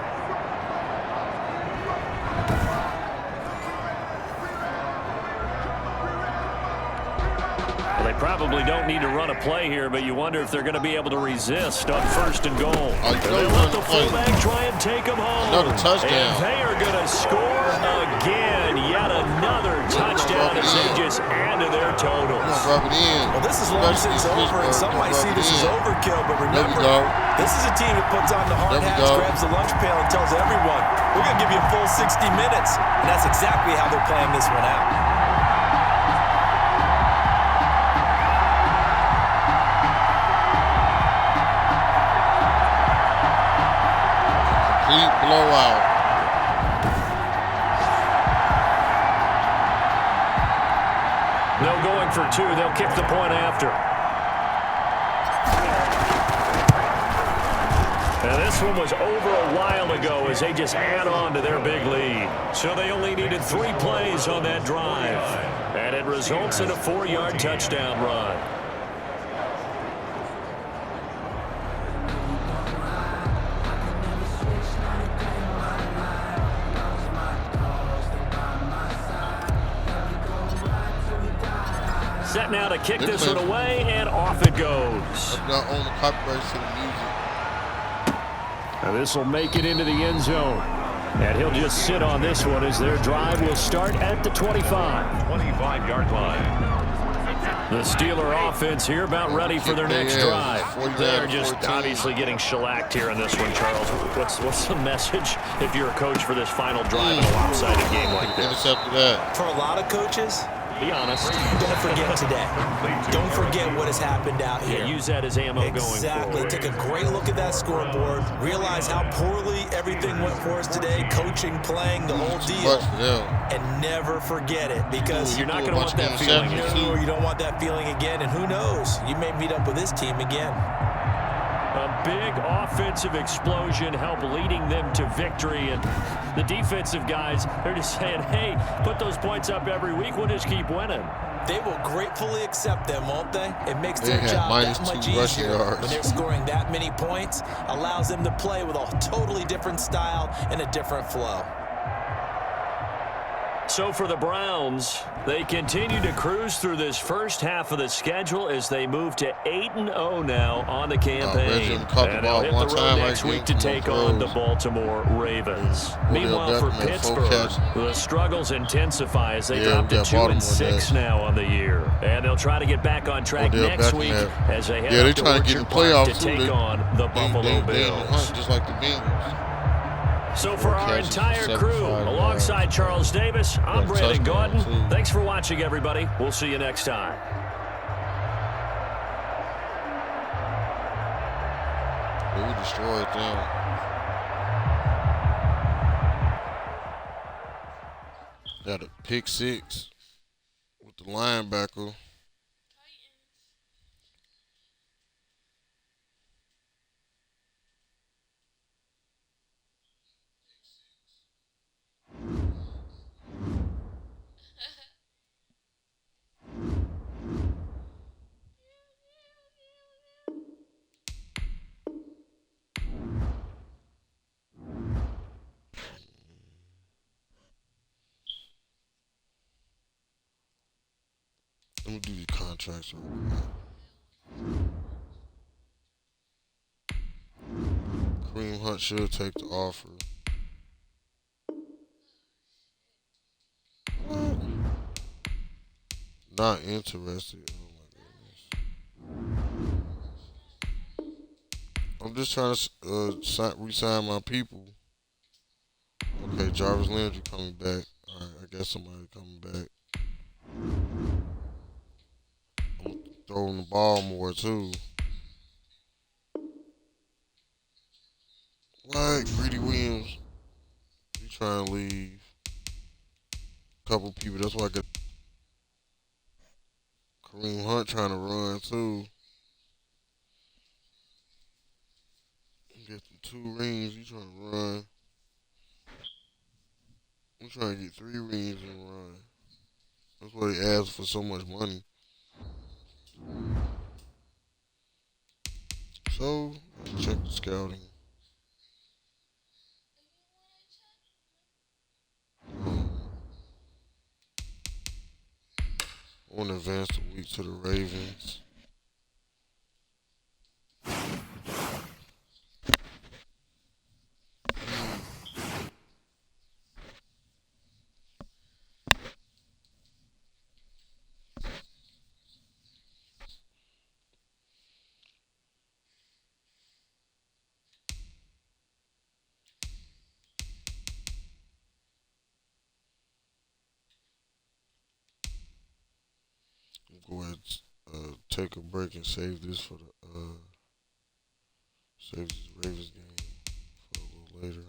Well, they probably don't need to run a play here, but you wonder if they're going to be able to resist on first and goal. They let the fullback try and take them home. Another touchdown. And they are going to score again. Yet another touchdown as they just add to their totals. Rub it in. Well, this is long since over, and some might see this as overkill, but remember, this is a team that puts on the hard hats, grabs the lunch pail, and tells everyone, we're going to give you a full 60 minutes. And that's exactly how they're playing this one out. Blowout. No going for two. They'll kick the point after. And this one was over a while ago as they just add on to their big lead. So they only needed 3 plays on that drive. And it results in a 4-yard touchdown run. Set now to kick this one away, and off it goes. Not on the copyright to the music. And this will make it into the end zone. And he'll just sit on this one as their drive will start at the 25. 25-yard line. The Steeler offense here about ready for their next drive. They're just obviously getting shellacked here in this one, Charles. What's the message if you're a coach for this final drive in a lopsided game like this? Intercept that. For a lot of coaches, be honest. Don't forget today. Don't forget what has happened out here. Yeah, use that as ammo going forward. Exactly. Take a great look at that scoreboard. Realize how poorly everything went for us today. Coaching, playing, the whole deal. And never forget it, because you're not going to want that feeling. No, you don't want that feeling again. And who knows? You may meet up with this team again. A big offensive explosion helped leading them to victory, and the defensive guys, they're just saying, hey, put those points up every week, we'll just keep winning. They will gratefully accept them, won't they? It makes their job that much easier when they're scoring that many points, allows them to play with a totally different style and a different flow. So for the Browns, they continue to cruise through this first half of the schedule as they move to 8-0 now on the campaign. And they'll hit the road next week to take on the Baltimore Ravens. Meanwhile, for Pittsburgh, the struggles intensify as they drop to 2-6 now on the year. And they'll try to get back on track next week as they head up to Orchard Park to take on the Buffalo Bills. Just like the Bengals. So for our entire crew, alongside Charles Davis, I'm Brandon Gordon. Thanks for watching, everybody. We'll see you next time. We destroyed them. Got a pick 6 with the linebacker. Let me do the contracts real quick. Kareem Hunt should take the offer. What? Not interested. Oh my goodness. I'm just trying to re-sign my people. Okay, Jarvis Landry coming back. Alright, I guess somebody coming back. I'm throwing the ball more too. What? Greedy Williams. He trying to leave. Couple people. That's why I got Kareem Hunt trying to run too. Get them 2 rings. He trying to run. I'm trying to get 3 rings and run. That's why they asked for so much money. So, check the scouting. I want to advance the week to the Ravens. Go ahead and take a break and save this for the save this Ravens game for a little later.